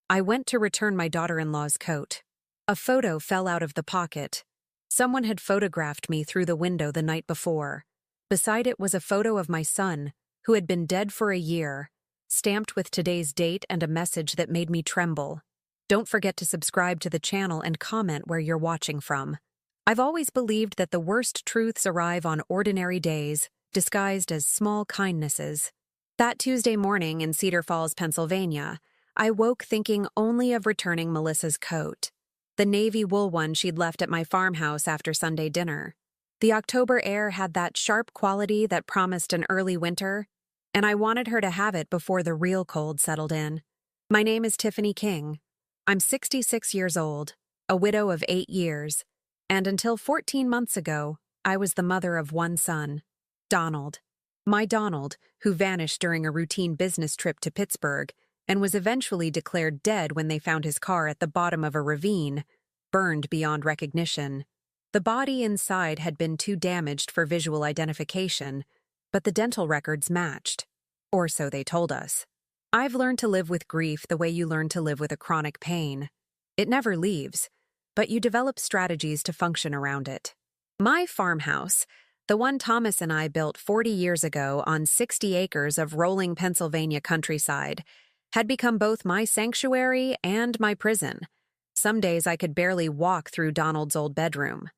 I went to return my daughter-in-law's coat. A photo fell out of the pocket. Someone had photographed me through the window the night before. Beside it was a photo of my son, who had been dead for a year, stamped with today's date and a message that made me tremble. Don't forget to subscribe to the channel and comment where you're watching from. I've always believed that the worst truths arrive on ordinary days, disguised as small kindnesses. That Tuesday morning in Cedar Falls, Pennsylvania, I woke thinking only of returning Melissa's coat, the navy wool one she'd left at my farmhouse after Sunday dinner. The October air had that sharp quality that promised an early winter, and I wanted her to have it before the real cold settled in. My name is Tiffany King. I'm 66 years old, a widow of 8 years, and until 14 months ago, I was the mother of one son, Donald. My Donald, who vanished during a routine business trip to Pittsburgh and was eventually declared dead when they found his car at the bottom of a ravine, burned beyond recognition. The body inside had been too damaged for visual identification, but the dental records matched. Or so they told us. I've learned to live with grief the way you learn to live with a chronic pain. It never leaves, but you develop strategies to function around it. My farmhouse, the one Thomas and I built 40 years ago on 60 acres of rolling Pennsylvania countryside, had become both my sanctuary and my prison. Some days I could barely walk through Donald's old bedroom.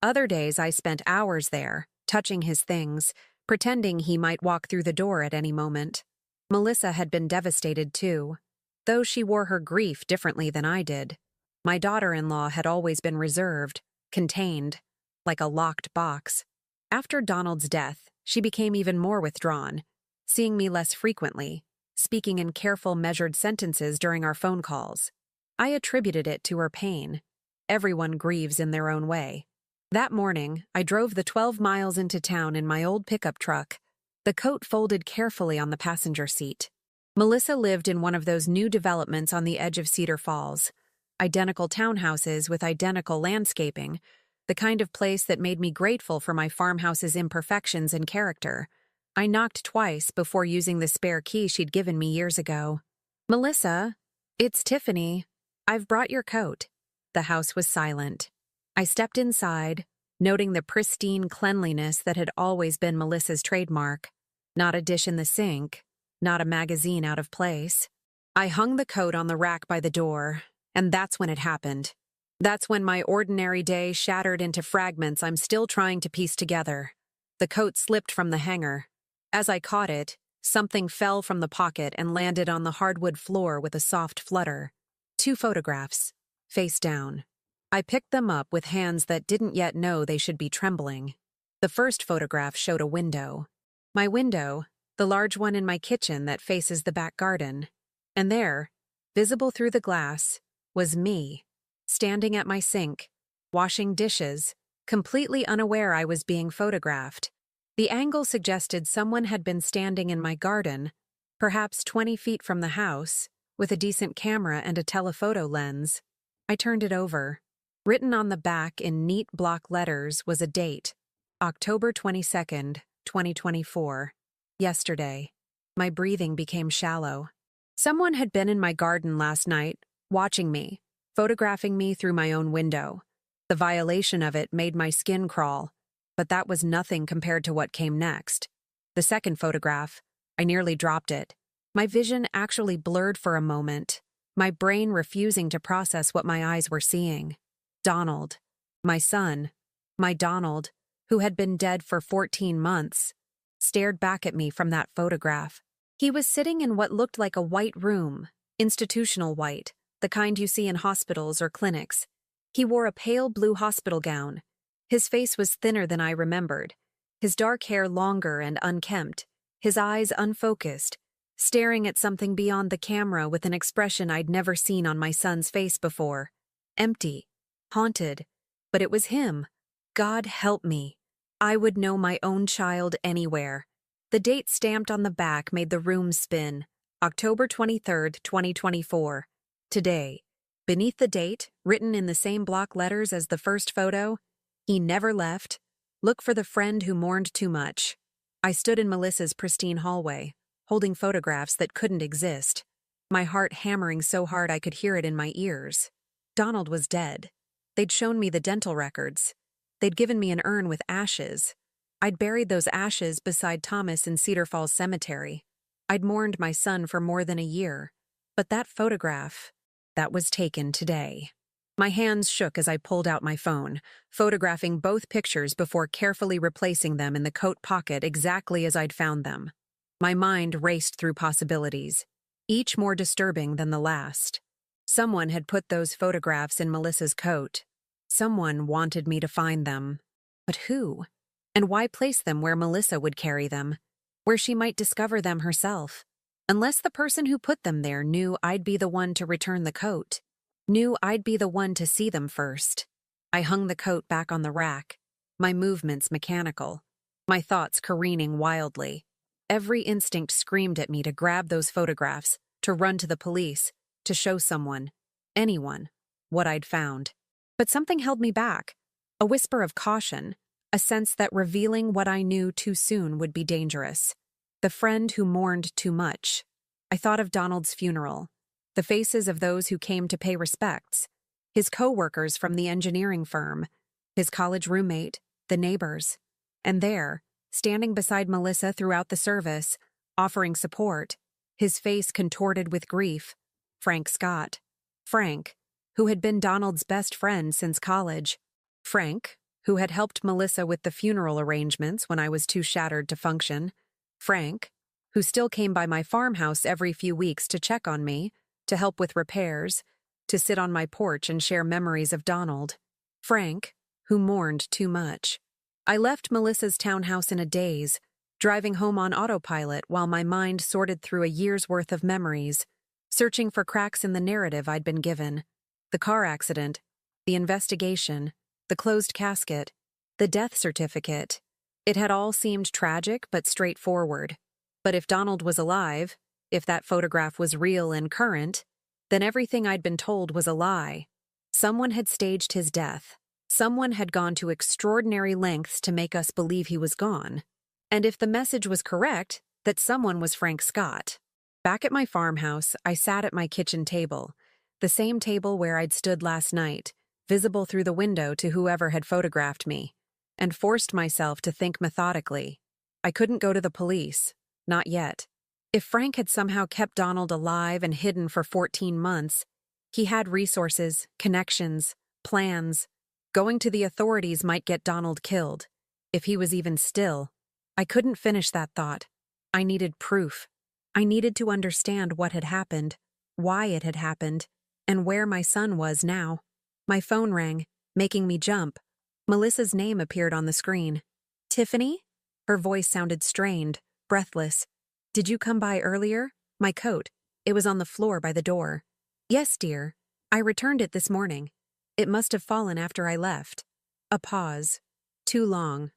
Other days I spent hours there, touching his things, pretending he might walk through the door at any moment. Melissa had been devastated too, though she wore her grief differently than I did. My daughter-in-law had always been reserved, contained, like a locked box. After Donald's death, she became even more withdrawn, seeing me less frequently, speaking in careful, measured sentences during our phone calls. I attributed it to her pain. Everyone grieves in their own way. That morning, I drove the 12 miles into town in my old pickup truck, the coat folded carefully on the passenger seat. Melissa lived in one of those new developments on the edge of Cedar Falls. Identical townhouses with identical landscaping, the kind of place that made me grateful for my farmhouse's imperfections and character. I knocked twice before using the spare key she'd given me years ago. "Melissa, it's Tiffany. I've brought your coat." The house was silent. I stepped inside, noting the pristine cleanliness that had always been Melissa's trademark. Not a dish in the sink, not a magazine out of place. I hung the coat on the rack by the door, and that's when it happened. That's when my ordinary day shattered into fragments I'm still trying to piece together. The coat slipped from the hanger. As I caught it, something fell from the pocket and landed on the hardwood floor with a soft flutter. 2 photographs, face down. I picked them up with hands that didn't yet know they should be trembling. The first photograph showed a window. My window, the large one in my kitchen that faces the back garden. And there, visible through the glass, was me, standing at my sink, washing dishes, completely unaware I was being photographed. The angle suggested someone had been standing in my garden, perhaps 20 feet from the house, with a decent camera and a telephoto lens. I turned it over. Written on the back in neat block letters was a date, October 22nd, 2024. Yesterday. My breathing became shallow. Someone had been in my garden last night, watching me, photographing me through my own window. The violation of it made my skin crawl, but that was nothing compared to what came next. The second photograph, I nearly dropped it. My vision actually blurred for a moment, my brain refusing to process what my eyes were seeing. Donald, my son, my Donald, who had been dead for 14 months, stared back at me from that photograph. He was sitting in what looked like a white room, institutional white, the kind you see in hospitals or clinics. He wore a pale blue hospital gown. His face was thinner than I remembered, his dark hair longer and unkempt, his eyes unfocused, staring at something beyond the camera with an expression I'd never seen on my son's face before. Empty, haunted, but it was him. God help me. I would know my own child anywhere. The date stamped on the back made the room spin. October 23rd, 2024. Today. Beneath the date, written in the same block letters as the first photo, "He never left. Look for the friend who mourned too much." I stood in Melissa's pristine hallway, holding photographs that couldn't exist. my heart hammering so hard I could hear it in my ears. Donald was dead. They'd shown me the dental records. They'd given me an urn with ashes. I'd buried those ashes beside Thomas in Cedar Falls Cemetery. I'd mourned my son for more than a year. But that photograph, that was taken today. My hands shook as I pulled out my phone, photographing both pictures before carefully replacing them in the coat pocket exactly as I'd found them. My mind raced through possibilities, each more disturbing than the last. Someone had put those photographs in Melissa's coat. Someone wanted me to find them. But who? And why place them where Melissa would carry them? Where she might discover them herself? Unless the person who put them there knew I'd be the one to return the coat. Knew I'd be the one to see them first. I hung the coat back on the rack, my movements mechanical, my thoughts careening wildly. Every instinct screamed at me to grab those photographs, to run to the police, to show someone, anyone, what I'd found. But something held me back, a whisper of caution, a sense that revealing what I knew too soon would be dangerous. The friend who mourned too much. I thought of Donald's funeral, the faces of those who came to pay respects, his co-workers from the engineering firm, his college roommate, the neighbors. And there, standing beside Melissa throughout the service, offering support, his face contorted with grief, Frank Scott. Frank, who had been Donald's best friend since college. Frank, who had helped Melissa with the funeral arrangements when I was too shattered to function. Frank, who still came by my farmhouse every few weeks to check on me, to help with repairs, to sit on my porch and share memories of Donald. Frank, who mourned too much. I left Melissa's townhouse in a daze, driving home on autopilot while my mind sorted through a year's worth of memories, searching for cracks in the narrative I'd been given. The car accident, the investigation, the closed casket, the death certificate. It had all seemed tragic but straightforward. But if Donald was alive, if that photograph was real and current, then everything I'd been told was a lie. Someone had staged his death. Someone had gone to extraordinary lengths to make us believe he was gone. And if the message was correct, that someone was Frank Scott. Back at my farmhouse, I sat at my kitchen table, the same table where I'd stood last night, visible through the window to whoever had photographed me, and forced myself to think methodically. I couldn't go to the police, not yet. If Frank had somehow kept Donald alive and hidden for 14 months, he had resources, connections, plans. Going to the authorities might get Donald killed, if he was even still. I couldn't finish that thought. I needed proof. I needed to understand what had happened, why it had happened, and where my son was now. My phone rang, making me jump. Melissa's name appeared on the screen. "Tiffany?" Her voice sounded strained, breathless. "Did you come by earlier? My coat. It was on the floor by the door." "Yes, dear. I returned it this morning. It must have fallen after I left." A pause. Too long.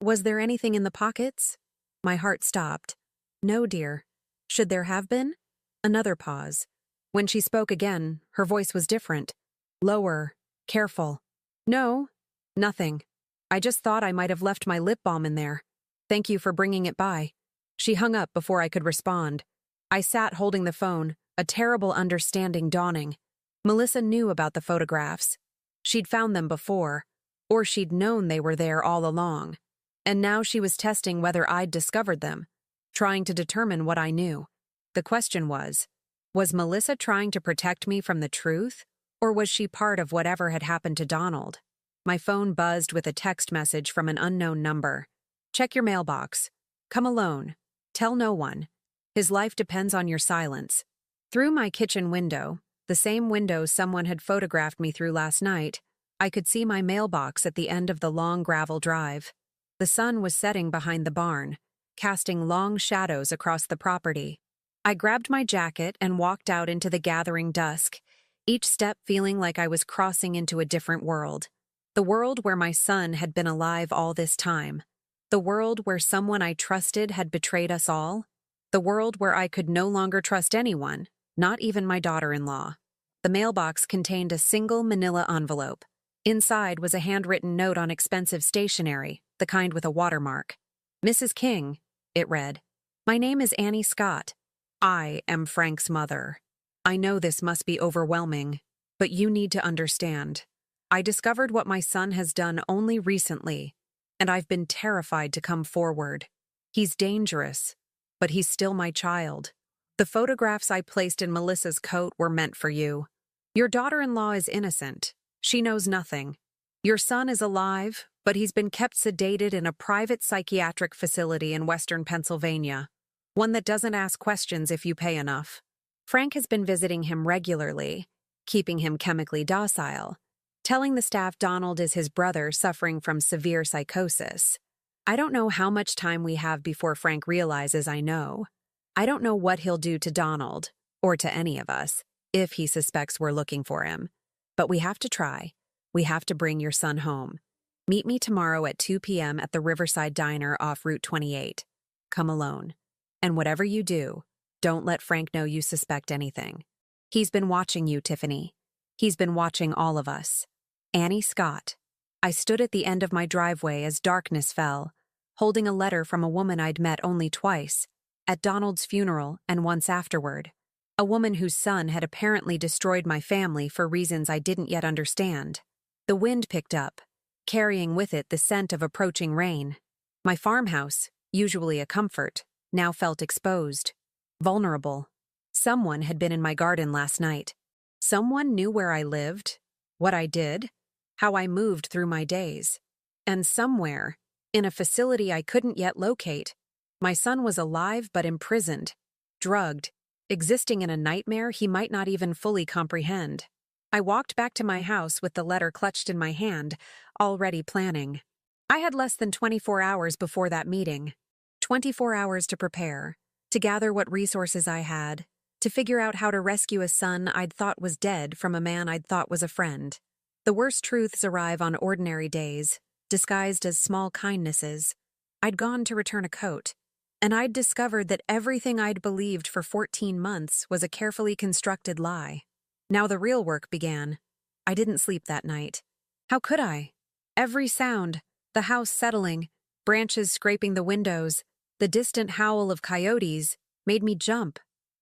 Was there anything in the pockets?" My heart stopped. "No, dear." "Should there have been?" Another pause. When she spoke again, her voice was different. Lower, careful. "No, nothing. I just thought I might have left my lip balm in there. Thank you for bringing it by." She hung up before I could respond. I sat holding the phone, a terrible understanding dawning. Melissa knew about the photographs. She'd found them before, or she'd known they were there all along. And now she was testing whether I'd discovered them, trying to determine what I knew. The question was Melissa trying to protect me from the truth, or was she part of whatever had happened to Donald? My phone buzzed with a text message from an unknown number. "Check your mailbox. Come alone. Tell no one. His life depends on your silence." Through my kitchen window, the same window someone had photographed me through last night, I could see my mailbox at the end of the long gravel drive. The sun was setting behind the barn, casting long shadows across the property. I grabbed my jacket and walked out into the gathering dusk, each step feeling like I was crossing into a different world. The world where my son had been alive all this time. The world where someone I trusted had betrayed us all. The world where I could no longer trust anyone, not even my daughter-in-law. The mailbox contained a single manila envelope. Inside was a handwritten note on expensive stationery, the kind with a watermark. "Mrs. King," it read. "My name is Annie Scott. I am Frank's mother. I know this must be overwhelming, but you need to understand. I discovered what my son has done only recently, and I've been terrified to come forward. He's dangerous, but he's still my child. The photographs I placed in Melissa's coat were meant for you. Your daughter-in-law is innocent. She knows nothing. Your son is alive, but he's been kept sedated in a private psychiatric facility in western Pennsylvania, one that doesn't ask questions if you pay enough. Frank has been visiting him regularly, keeping him chemically docile, telling the staff Donald is his brother suffering from severe psychosis. I don't know how much time we have before Frank realizes I know. I don't know what he'll do to Donald, or to any of us, if he suspects we're looking for him. But we have to try. We have to bring your son home. Meet me tomorrow at 2 p.m. at the Riverside Diner off Route 28. Come alone. And whatever you do, don't let Frank know you suspect anything. He's been watching you, Tiffany. He's been watching all of us. Annie Scott. I stood at the end of my driveway as darkness fell, holding a letter from a woman I'd met only twice, at Donald's funeral and once afterward. A woman whose son had apparently destroyed my family for reasons I didn't yet understand. The wind picked up, carrying with it the scent of approaching rain. My farmhouse, usually a comfort, now felt exposed, vulnerable. Someone had been in my garden last night. Someone knew where I lived, what I did, how I moved through my days. And somewhere, in a facility I couldn't yet locate, my son was alive but imprisoned, drugged, existing in a nightmare he might not even fully comprehend. I walked back to my house with the letter clutched in my hand, already planning. I had less than 24 hours before that meeting. 24 hours to prepare, to gather what resources I had, to figure out how to rescue a son I'd thought was dead from a man I'd thought was a friend. The worst truths arrive on ordinary days, disguised as small kindnesses. I'd gone to return a coat, and I'd discovered that everything I'd believed for 14 months was a carefully constructed lie. Now the real work began. I didn't sleep that night. How could I? Every sound, the house settling, branches scraping the windows, the distant howl of coyotes, made me jump.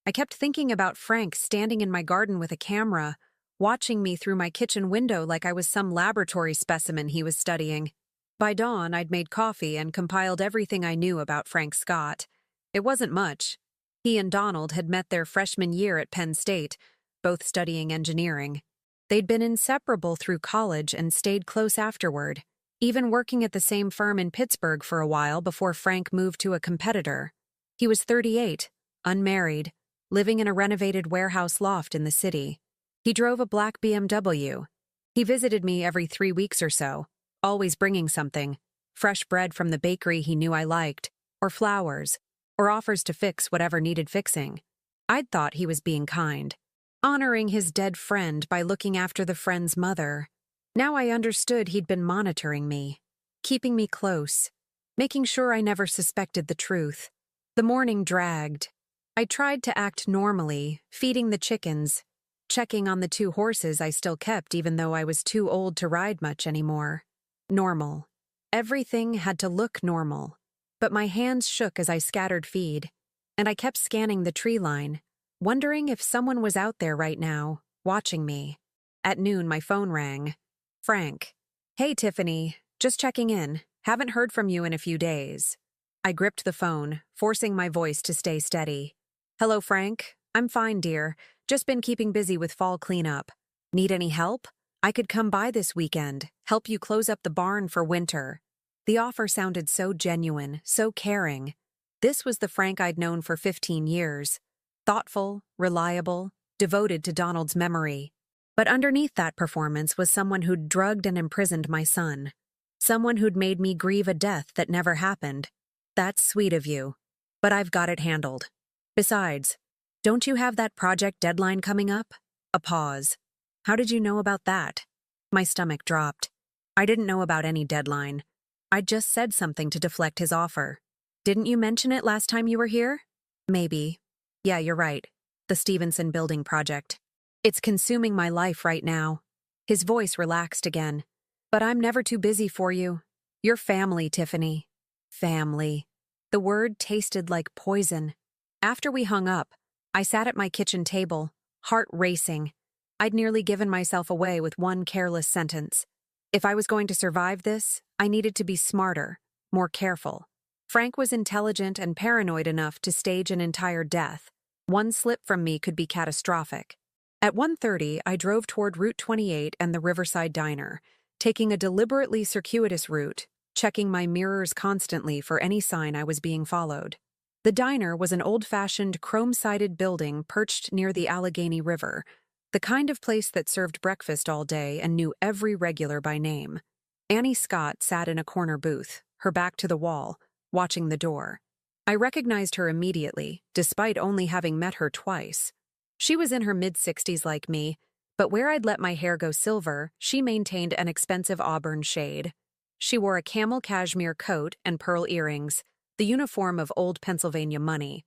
I kept thinking about Frank standing in my garden with a camera, watching me through my kitchen window like I was some laboratory specimen he was studying. By dawn, I'd made coffee and compiled everything I knew about Frank Scott. It wasn't much. He and Donald had met their freshman year at Penn State, both studying engineering. They'd been inseparable through college and stayed close afterward, even working at the same firm in Pittsburgh for a while before Frank moved to a competitor. He was 38, unmarried, living in a renovated warehouse loft in the city. He drove a black BMW. He visited me every 3 weeks or so, always bringing something, fresh bread from the bakery he knew I liked, or flowers, or offers to fix whatever needed fixing. I'd thought he was being kind, honoring his dead friend by looking after the friend's mother. Now I understood he'd been monitoring me, keeping me close, making sure I never suspected the truth. The morning dragged. I tried to act normally, feeding the chickens, checking on the 2 horses I still kept even though I was too old to ride much anymore. Normal. Everything had to look normal. But my hands shook as I scattered feed, and I kept scanning the tree line, wondering if someone was out there right now, watching me. At noon, my phone rang. Frank. Hey, Tiffany. Just checking in. Haven't heard from you in a few days. I gripped the phone, forcing my voice to stay steady. Hello, Frank. I'm fine, dear. Just been keeping busy with fall cleanup. Need any help? I could come by this weekend, help you close up the barn for winter. The offer sounded so genuine, so caring. This was the Frank I'd known for 15 years. Thoughtful, reliable, devoted to Donald's memory. But underneath that performance was someone who'd drugged and imprisoned my son. Someone who'd made me grieve a death that never happened. That's sweet of you. But I've got it handled. Besides, don't you have that project deadline coming up? A pause. How did you know about that? My stomach dropped. I didn't know about any deadline. I'd just said something to deflect his offer. Didn't you mention it last time you were here? Maybe. Yeah, you're right. The Stevenson building project. It's consuming my life right now. His voice relaxed again. But I'm never too busy for you. You're family, Tiffany. Family. The word tasted like poison. After we hung up, I sat at my kitchen table, heart racing. I'd nearly given myself away with one careless sentence. If I was going to survive this, I needed to be smarter, more careful. Frank was intelligent and paranoid enough to stage an entire death. One slip from me could be catastrophic. At 1:30, I drove toward Route 28 and the Riverside Diner, taking a deliberately circuitous route, checking my mirrors constantly for any sign I was being followed. The diner was an old-fashioned, chrome-sided building perched near the Allegheny River, the kind of place that served breakfast all day and knew every regular by name. Annie Scott sat in a corner booth, her back to the wall, watching the door. I recognized her immediately, despite only having met her twice. She was in her mid-60s like me, but where I'd let my hair go silver, she maintained an expensive auburn shade. She wore a camel cashmere coat and pearl earrings, the uniform of old Pennsylvania money.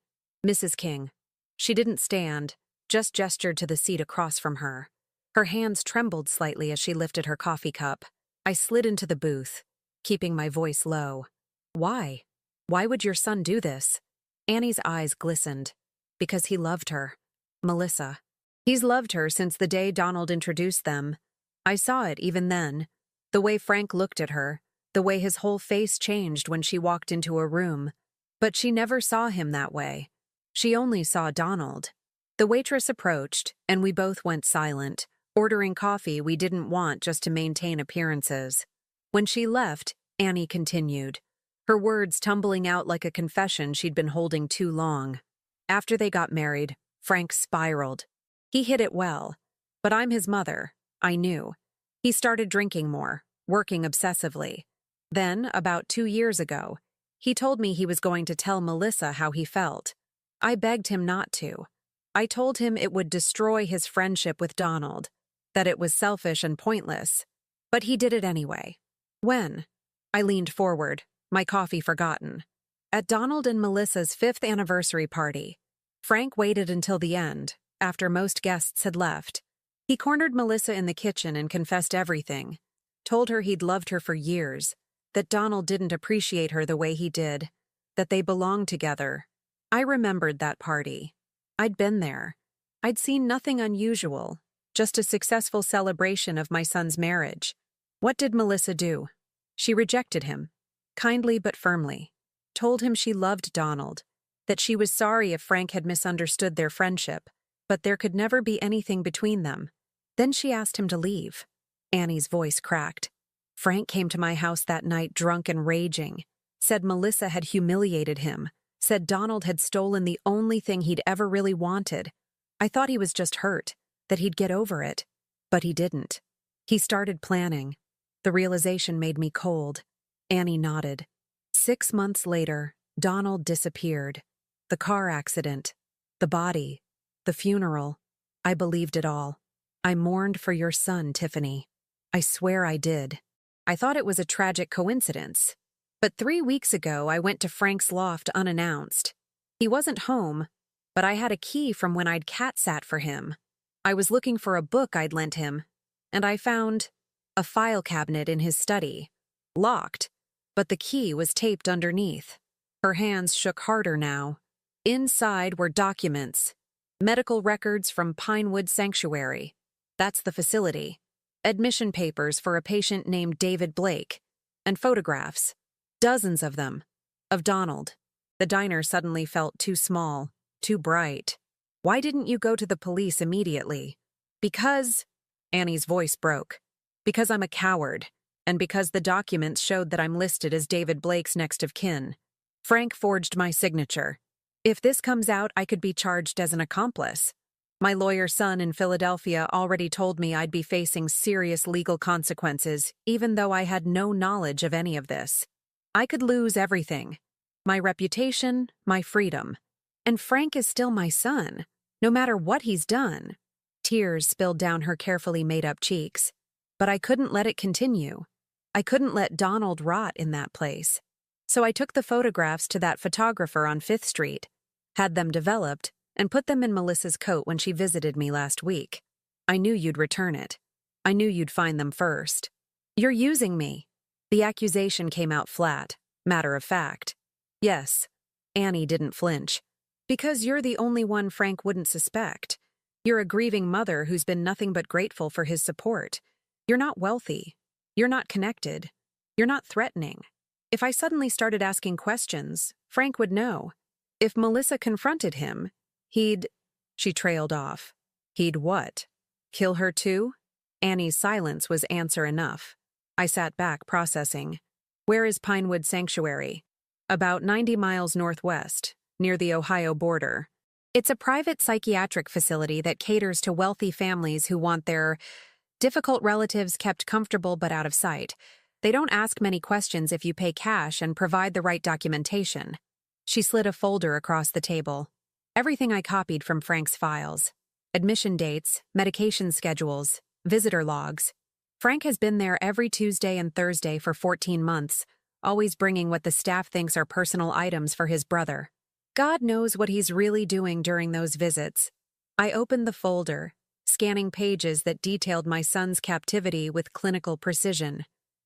Mrs. King. She didn't stand, just gestured to the seat across from her. Her hands trembled slightly as she lifted her coffee cup. I slid into the booth, keeping my voice low. Why? Why would your son do this? Annie's eyes glistened. Because he loved her. Melissa. He's loved her since the day Donald introduced them. I saw it even then. The way Frank looked at her, the way his whole face changed when she walked into a room. But she never saw him that way. She only saw Donald. The waitress approached, and we both went silent, ordering coffee we didn't want just to maintain appearances. When she left, Annie continued, her words tumbling out like a confession she'd been holding too long. After they got married, Frank spiraled. He hid it well. But I'm his mother. I knew. He started drinking more, working obsessively. Then, about 2 years ago, he told me he was going to tell Melissa how he felt. I begged him not to. I told him it would destroy his friendship with Donald, that it was selfish and pointless. But he did it anyway. When? I leaned forward, my coffee forgotten. At Donald and Melissa's 5th anniversary party. Frank waited until the end, after most guests had left. He cornered Melissa in the kitchen and confessed everything. Told her he'd loved her for years, that Donald didn't appreciate her the way he did, that they belonged together. I remembered that party. I'd been there. I'd seen nothing unusual, just a successful celebration of my son's marriage. What did Melissa do? She rejected him, kindly but firmly. Told him she loved Donald, that she was sorry if Frank had misunderstood their friendship, but there could never be anything between them. Then she asked him to leave. Annie's voice cracked. Frank came to my house that night drunk and raging, said Melissa had humiliated him, said Donald had stolen the only thing he'd ever really wanted. I thought he was just hurt, that he'd get over it. But he didn't. He started planning. The realization made me cold. Annie nodded. 6 months later, Donald disappeared. The car accident, the body, the funeral. I believed it all. I mourned for your son, Tiffany. I swear I did. I thought it was a tragic coincidence. But 3 weeks ago, I went to Frank's loft unannounced. He wasn't home, but I had a key from when I'd cat-sat for him. I was looking for a book I'd lent him, and I found a file cabinet in his study. Locked, but the key was taped underneath. Her hands shook harder now. Inside were documents. Medical records from Pinewood Sanctuary. That's the facility. Admission papers for a patient named David Blake. And photographs. Dozens of them. Of Donald. The diner suddenly felt too small, too bright. Why didn't you go to the police immediately? Because... Annie's voice broke. Because I'm a coward. And because the documents showed that I'm listed as David Blake's next of kin. Frank forged my signature. If this comes out, I could be charged as an accomplice. My lawyer's son in Philadelphia already told me I'd be facing serious legal consequences, even though I had no knowledge of any of this. I could lose everything. My reputation, my freedom. And Frank is still my son, no matter what he's done. Tears spilled down her carefully made-up cheeks. But I couldn't let it continue. I couldn't let Donald rot in that place. So I took the photographs to that photographer on 5th Street, had them developed, and put them in Melissa's coat when she visited me last week. I knew you'd return it. I knew you'd find them first. You're using me. The accusation came out flat, matter of fact. Yes, Annie didn't flinch. Because you're the only one Frank wouldn't suspect. You're a grieving mother who's been nothing but grateful for his support. You're not wealthy. You're not connected. You're not threatening. If I suddenly started asking questions, Frank would know. If Melissa confronted him, he'd... She trailed off. He'd what? Kill her too? Annie's silence was answer enough. I sat back, processing. Where is Pinewood Sanctuary? About 90 miles northwest, near the Ohio border. It's a private psychiatric facility that caters to wealthy families who want their difficult relatives kept comfortable but out of sight. They don't ask many questions if you pay cash and provide the right documentation. She slid a folder across the table. Everything I copied from Frank's files. Admission dates, medication schedules, visitor logs. Frank has been there every Tuesday and Thursday for 14 months, always bringing what the staff thinks are personal items for his brother. God knows what he's really doing during those visits. I opened the folder, scanning pages that detailed my son's captivity with clinical precision.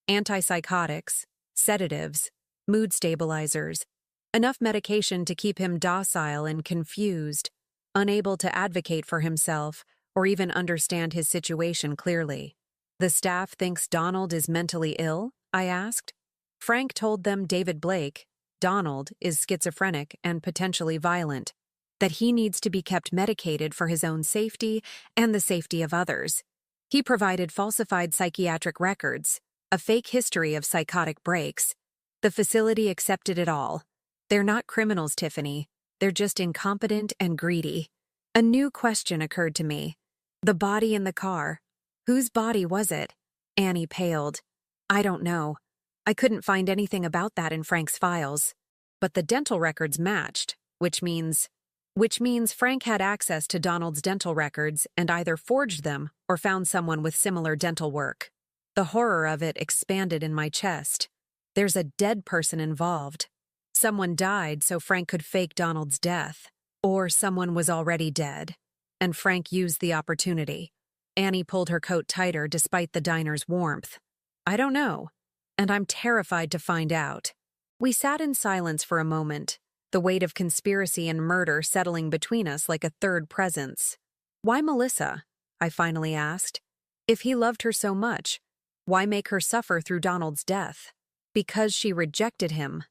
Antipsychotics, sedatives, mood stabilizers, enough medication to keep him docile and confused, unable to advocate for himself or even understand his situation clearly. The staff thinks Donald is mentally ill? I asked. Frank told them David Blake, Donald, is schizophrenic and potentially violent, that he needs to be kept medicated for his own safety and the safety of others. He provided falsified psychiatric records, a fake history of psychotic breaks. The facility accepted it all. They're not criminals, Tiffany. They're just incompetent and greedy. A new question occurred to me. The body in the car. Whose body was it? Annie paled. I don't know. I couldn't find anything about that in Frank's files. But the dental records matched, which means Frank had access to Donald's dental records and either forged them or found someone with similar dental work. The horror of it expanded in my chest. There's a dead person involved. Someone died so Frank could fake Donald's death. Or someone was already dead, and Frank used the opportunity. Annie pulled her coat tighter despite the diner's warmth. I don't know, and I'm terrified to find out. We sat in silence for a moment, the weight of conspiracy and murder settling between us like a third presence. Why Melissa? I finally asked. If he loved her so much, why make her suffer through Donald's death? Because she rejected him.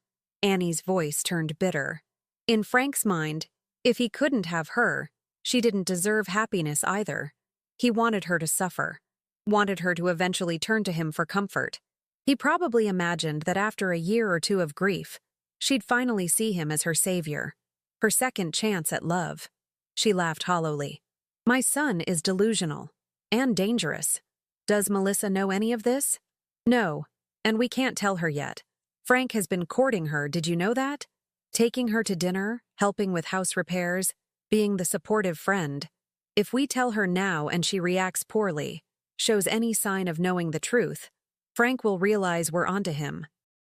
Annie's voice turned bitter. In Frank's mind, if he couldn't have her, she didn't deserve happiness either. He wanted her to suffer, wanted her to eventually turn to him for comfort. He probably imagined that after a year or two of grief, she'd finally see him as her savior, her second chance at love. She laughed hollowly. My son is delusional and dangerous. Does Melissa know any of this? No, and we can't tell her yet. Frank has been courting her, did you know that? Taking her to dinner, helping with house repairs, being the supportive friend. If we tell her now and she reacts poorly, shows any sign of knowing the truth, Frank will realize we're onto him.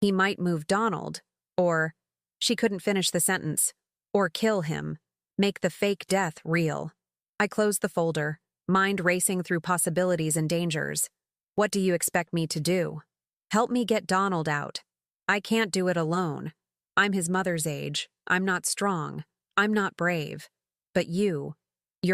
He might move Donald, or, she couldn't finish the sentence, or kill him, make the fake death real. I closed the folder, mind racing through possibilities and dangers. What do you expect me to do? Help me get Donald out. I can't do it alone. I'm his mother's age. I'm not strong. I'm not brave. But you're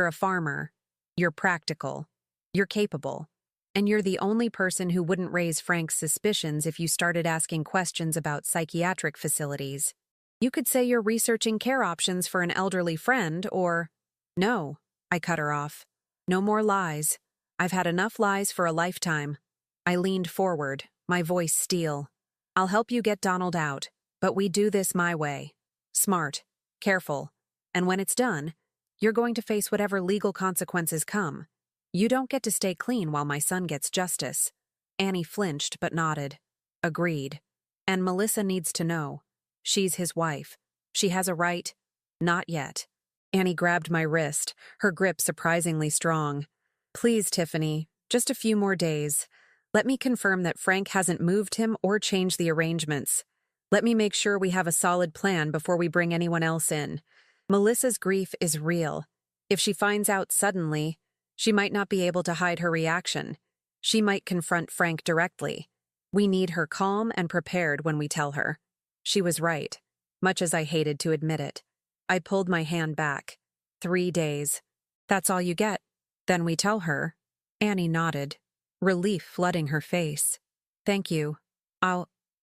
a farmer. You're practical. You're capable. And you're the only person who wouldn't raise Frank's suspicions if you started asking questions about psychiatric facilities. You could say you're researching care options for an elderly friend, or... No, I cut her off. No more lies. I've had enough lies for a lifetime. I leaned forward, my voice steel. I'll help you get Donald out, but we do this my way. Smart, careful, and when it's done, you're going to face whatever legal consequences come. You don't get to stay clean while my son gets justice. Annie flinched but nodded. Agreed. And Melissa needs to know. She's his wife. She has a right. Not yet. Annie grabbed my wrist, her grip surprisingly strong. Please, Tiffany, just a few more days. Let me confirm that Frank hasn't moved him or changed the arrangements. Let me make sure we have a solid plan before we bring anyone else in. Melissa's grief is real. If she finds out suddenly, she might not be able to hide her reaction. She might confront Frank directly. We need her calm and prepared when we tell her. She was right, much as I hated to admit it. I pulled my hand back. 3 days. That's all you get. Then we tell her. Annie nodded, relief flooding her face. Thank you.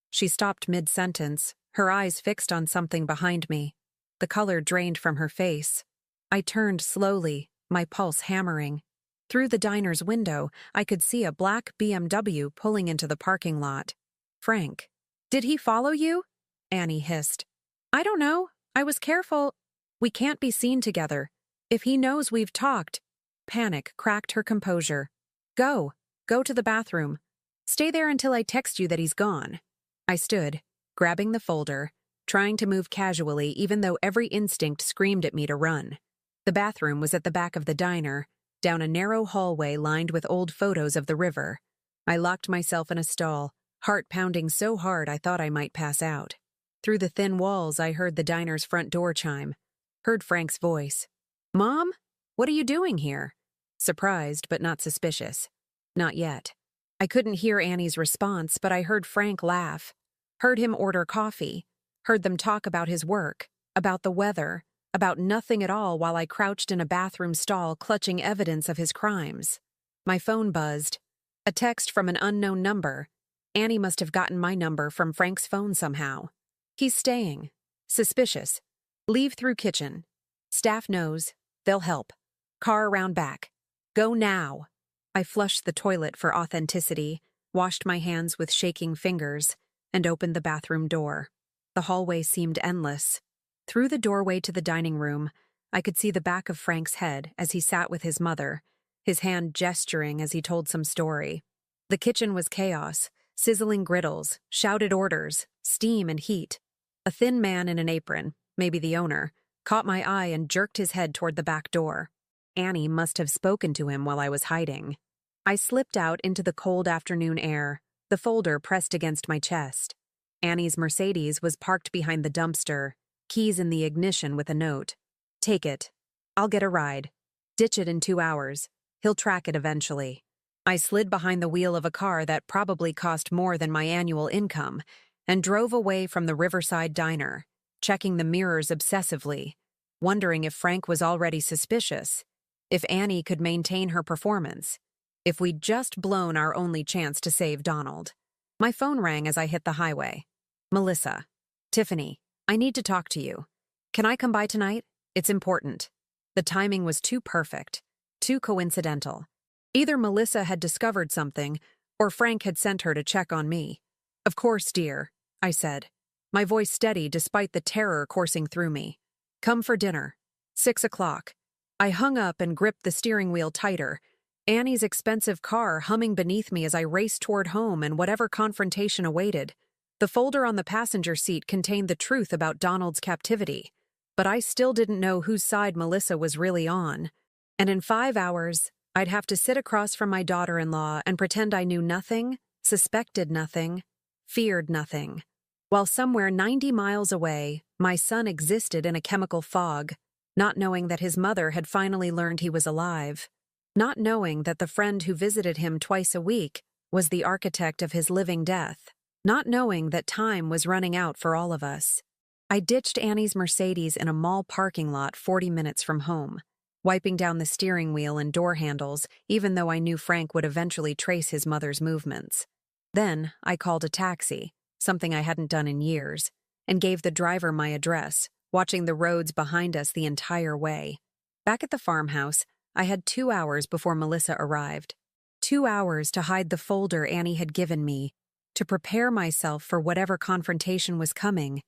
She stopped mid-sentence, her eyes fixed on something behind me. The color drained from her face. I turned slowly, my pulse hammering. Through the diner's window, I could see a black BMW pulling into the parking lot. Frank. Did he follow you? Annie hissed. I don't know. I was careful. We can't be seen together. If he knows we've talked. Panic cracked her composure. Go to the bathroom. Stay there until I text you that he's gone. I stood, grabbing the folder, trying to move casually even though every instinct screamed at me to run. The bathroom was at the back of the diner, down a narrow hallway lined with old photos of the river. I locked myself in a stall, heart pounding so hard I thought I might pass out. Through the thin walls, I heard the diner's front door chime. Heard Frank's voice. Mom? What are you doing here? Surprised, but not suspicious. Not yet. I couldn't hear Annie's response, but I heard Frank laugh. Heard him order coffee. Heard them talk about his work, about the weather, about nothing at all while I crouched in a bathroom stall clutching evidence of his crimes. My phone buzzed. A text from an unknown number. Annie must have gotten my number from Frank's phone somehow. He's staying. Suspicious. Leave through kitchen. Staff knows. They'll help. Car around back. Go now. I flushed the toilet for authenticity, washed my hands with shaking fingers, and opened the bathroom door. The hallway seemed endless. Through the doorway to the dining room, I could see the back of Frank's head as he sat with his mother, his hand gesturing as he told some story. The kitchen was chaos, sizzling griddles, shouted orders, steam and heat. A thin man in an apron, maybe the owner, caught my eye and jerked his head toward the back door. Annie must have spoken to him while I was hiding. I slipped out into the cold afternoon air, the folder pressed against my chest. Annie's Mercedes was parked behind the dumpster, keys in the ignition with a note. Take it. I'll get a ride. Ditch it in 2 hours. He'll track it eventually. I slid behind the wheel of a car that probably cost more than my annual income and drove away from the Riverside Diner, checking the mirrors obsessively, wondering if Frank was already suspicious, if Annie could maintain her performance, if we'd just blown our only chance to save Donald. My phone rang as I hit the highway. Melissa. Tiffany, I need to talk to you. Can I come by tonight? It's important. The timing was too perfect, too coincidental. Either Melissa had discovered something, or Frank had sent her to check on me. Of course, dear, I said, my voice steady despite the terror coursing through me. Come for dinner. 6 o'clock. I hung up and gripped the steering wheel tighter, Annie's expensive car humming beneath me as I raced toward home and whatever confrontation awaited. The folder on the passenger seat contained the truth about Donald's captivity, but I still didn't know whose side Melissa was really on. And in 5 hours, I'd have to sit across from my daughter-in-law and pretend I knew nothing, suspected nothing, feared nothing. While somewhere 90 miles away, my son existed in a chemical fog, not knowing that his mother had finally learned he was alive, not knowing that the friend who visited him twice a week was the architect of his living death, not knowing that time was running out for all of us. I ditched Annie's Mercedes in a mall parking lot 40 minutes from home, wiping down the steering wheel and door handles, even though I knew Frank would eventually trace his mother's movements. Then I called a taxi, something I hadn't done in years, and gave the driver my address, watching the roads behind us the entire way. Back at the farmhouse, I had 2 hours before Melissa arrived. 2 hours to hide the folder Annie had given me, to prepare myself for whatever confrontation was coming,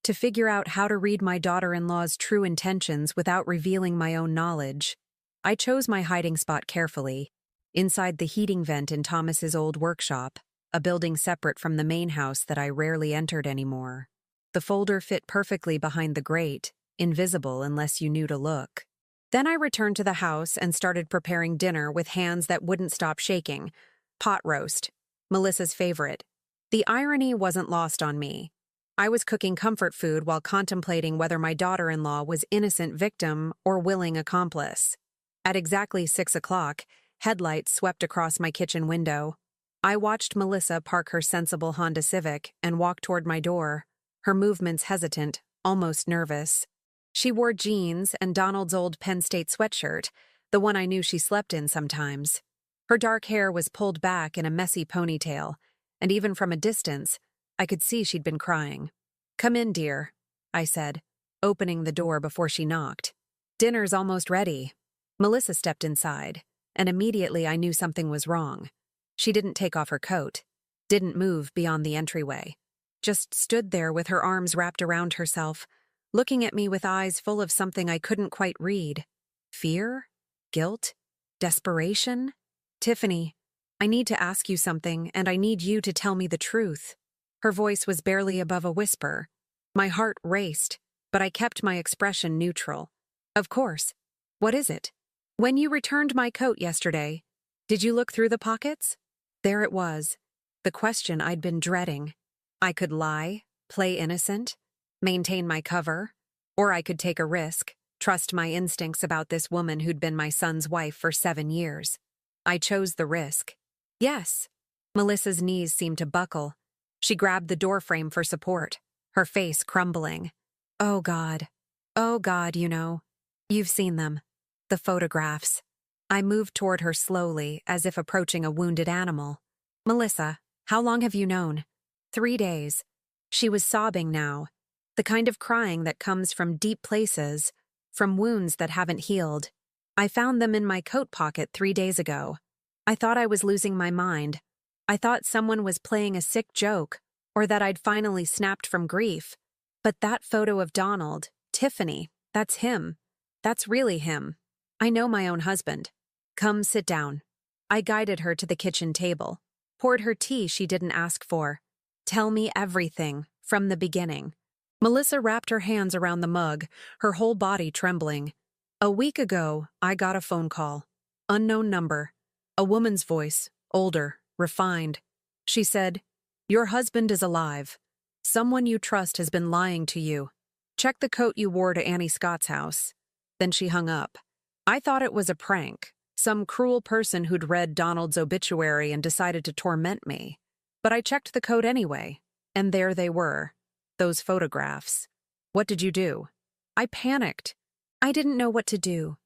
to figure out how to read my daughter-in-law's true intentions without revealing my own knowledge. I chose my hiding spot carefully, inside the heating vent in Thomas's old workshop, a building separate from the main house that I rarely entered anymore. The folder fit perfectly behind the grate, invisible unless you knew to look. Then I returned to the house and started preparing dinner with hands that wouldn't stop shaking. Pot roast, Melissa's favorite. The irony wasn't lost on me. I was cooking comfort food while contemplating whether my daughter-in-law was innocent victim or willing accomplice. At exactly 6 o'clock, headlights swept across my kitchen window. I watched Melissa park her sensible Honda Civic and walk toward my door, her movements hesitant, almost nervous. She wore jeans and Donald's old Penn State sweatshirt, the one I knew she slept in sometimes. Her dark hair was pulled back in a messy ponytail, and even from a distance, I could see she'd been crying. "Come in, dear," I said, opening the door before she knocked. "Dinner's almost ready." Melissa stepped inside, and immediately I knew something was wrong. She didn't take off her coat, didn't move beyond the entryway, just stood there with her arms wrapped around herself, looking at me with eyes full of something I couldn't quite read. Fear? Guilt? Desperation? "Tiffany, I need to ask you something, and I need you to tell me the truth." Her voice was barely above a whisper. My heart raced, but I kept my expression neutral. "Of course. What is it?" "When you returned my coat yesterday, did you look through the pockets?" There it was, the question I'd been dreading. I could lie, play innocent, maintain my cover, or I could take a risk, trust my instincts about this woman who'd been my son's wife for 7 years. I chose the risk. "Yes." Melissa's knees seemed to buckle. She grabbed the doorframe for support, her face crumbling. Oh, God, you know. You've seen them. The photographs." I moved toward her slowly, as if approaching a wounded animal. "Melissa, how long have you known?" 3 days. She was sobbing now, the kind of crying that comes from deep places, from wounds that haven't healed. "I found them in my coat pocket 3 days ago. I thought I was losing my mind. I thought someone was playing a sick joke, or that I'd finally snapped from grief. But that photo of Donald, Tiffany, that's him. That's really him. I know my own husband. Come sit down." I guided her to the kitchen table, poured her tea she didn't ask for. "Tell me everything, from the beginning." Melissa wrapped her hands around the mug, her whole body trembling. "A week ago, I got a phone call. Unknown number. A woman's voice, older, refined. She said, 'Your husband is alive. Someone you trust has been lying to you. Check the coat you wore to Annie Scott's house.' Then she hung up. I thought it was a prank, some cruel person who'd read Donald's obituary and decided to torment me. But I checked the coat anyway, and there they were, those photographs. What did you do?" I panicked. I didn't know what to do,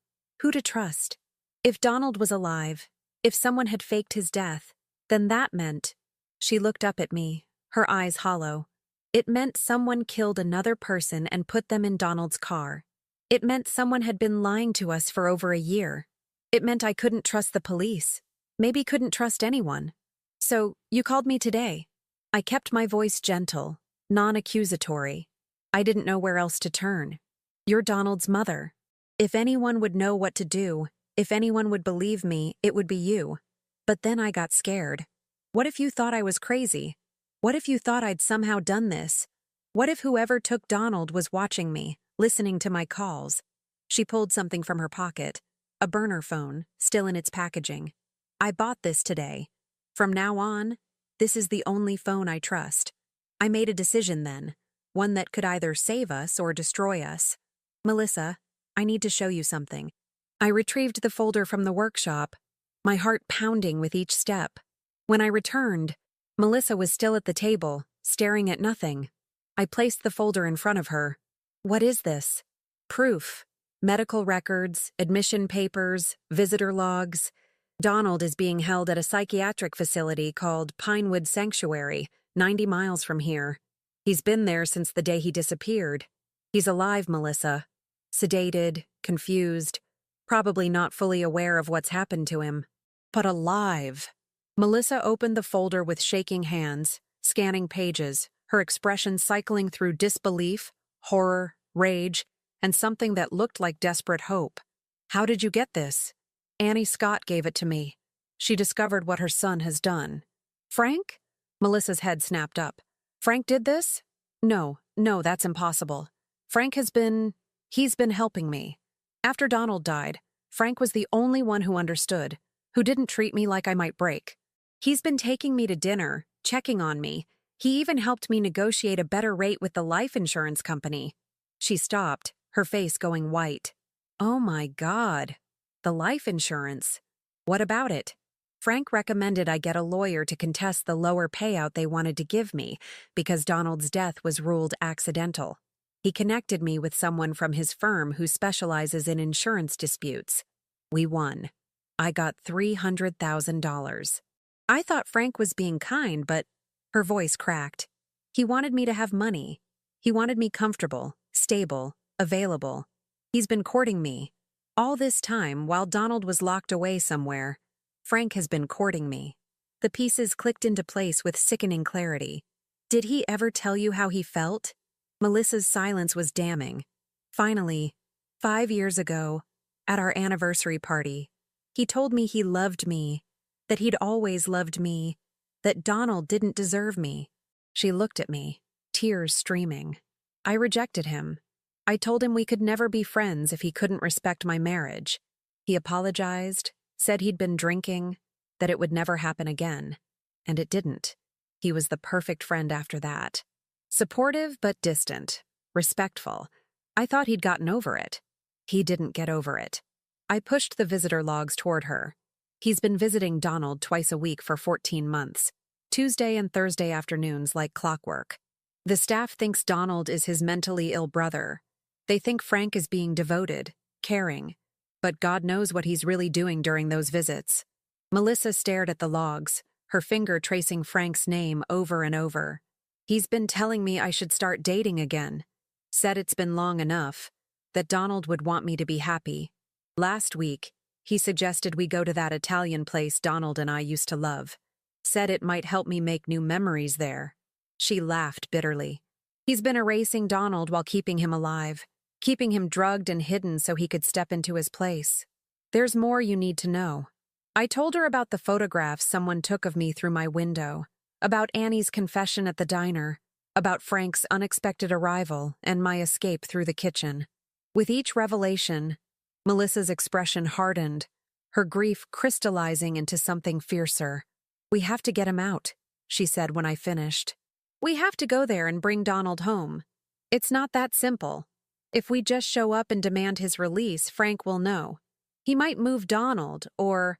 who to trust. If Donald was alive, if someone had faked his death, then that meant— She looked up at me, her eyes hollow. It meant someone killed another person and put them in Donald's car. It meant someone had been lying to us for over a year. It meant I couldn't trust the police, maybe couldn't trust anyone. "So, you called me today." I kept my voice gentle, non-accusatory. I didn't know where else to turn. "You're Donald's mother. If anyone would know what to do, if anyone would believe me, it would be you." But then I got scared. What if you thought I was crazy? What if you thought I'd somehow done this? What if whoever took Donald was watching me, listening to my calls? She pulled something from her pocket, a burner phone, still in its packaging. "I bought this today. From now on, this is the only phone I trust." I made a decision then, one that could either save us or destroy us. "Melissa, I need to show you something." I retrieved the folder from the workshop, my heart pounding with each step. When I returned, Melissa was still at the table, staring at nothing. I placed the folder in front of her. "What is this?" "Proof. Medical records, admission papers, visitor logs. Donald is being held at a psychiatric facility called Pinewood Sanctuary, 90 miles from here. He's been there since the day he disappeared. He's alive, Melissa. Sedated, confused, probably not fully aware of what's happened to him. But alive." Melissa opened the folder with shaking hands, scanning pages, her expression cycling through disbelief, horror, rage, and something that looked like desperate hope. "How did you get this?" "Annie Scott gave it to me. She discovered what her son has done." "Frank?" Melissa's head snapped up. "Frank did this?" No, that's impossible. He's been helping me. After Donald died, Frank was the only one who understood, who didn't treat me like I might break. He's been taking me to dinner, checking on me. He even helped me negotiate a better rate with the life insurance company." She stopped, her face going white. "Oh my God. The life insurance. What about it?" "Frank recommended I get a lawyer to contest the lower payout they wanted to give me because Donald's death was ruled accidental." He connected me with someone from his firm who specializes in insurance disputes. We won. I got $300,000. I thought Frank was being kind, but her voice cracked. He wanted me to have money. He wanted me comfortable, stable, available. He's been courting me. All this time, while Donald was locked away somewhere, Frank has been courting me. The pieces clicked into place with sickening clarity. Did he ever tell you how he felt? Melissa's silence was damning. Finally, 5 years ago, at our anniversary party, he told me he loved me, that he'd always loved me, that Donald didn't deserve me. She looked at me, tears streaming. I rejected him. I told him we could never be friends if he couldn't respect my marriage. He apologized, said he'd been drinking, that it would never happen again. And it didn't. He was the perfect friend after that. Supportive but distant. Respectful. I thought he'd gotten over it. He didn't get over it. I pushed the visitor logs toward her. He's been visiting Donald twice a week for 14 months. Tuesday and Thursday afternoons like clockwork. The staff thinks Donald is his mentally ill brother. They think Frank is being devoted, caring. But God knows what he's really doing during those visits. Melissa stared at the logs, her finger tracing Frank's name over and over. He's been telling me I should start dating again. Said it's been long enough, that Donald would want me to be happy. Last week, he suggested we go to that Italian place Donald and I used to love. Said it might help me make new memories there. She laughed bitterly. He's been erasing Donald while keeping him alive, keeping him drugged and hidden so he could step into his place. There's more you need to know. I told her about the photographs someone took of me through my window, about Annie's confession at the diner, about Frank's unexpected arrival and my escape through the kitchen. With each revelation, Melissa's expression hardened, her grief crystallizing into something fiercer. "We have to get him out," she said when I finished. "We have to go there and bring Donald home. It's not that simple. If we just show up and demand his release, Frank will know. He might move Donald or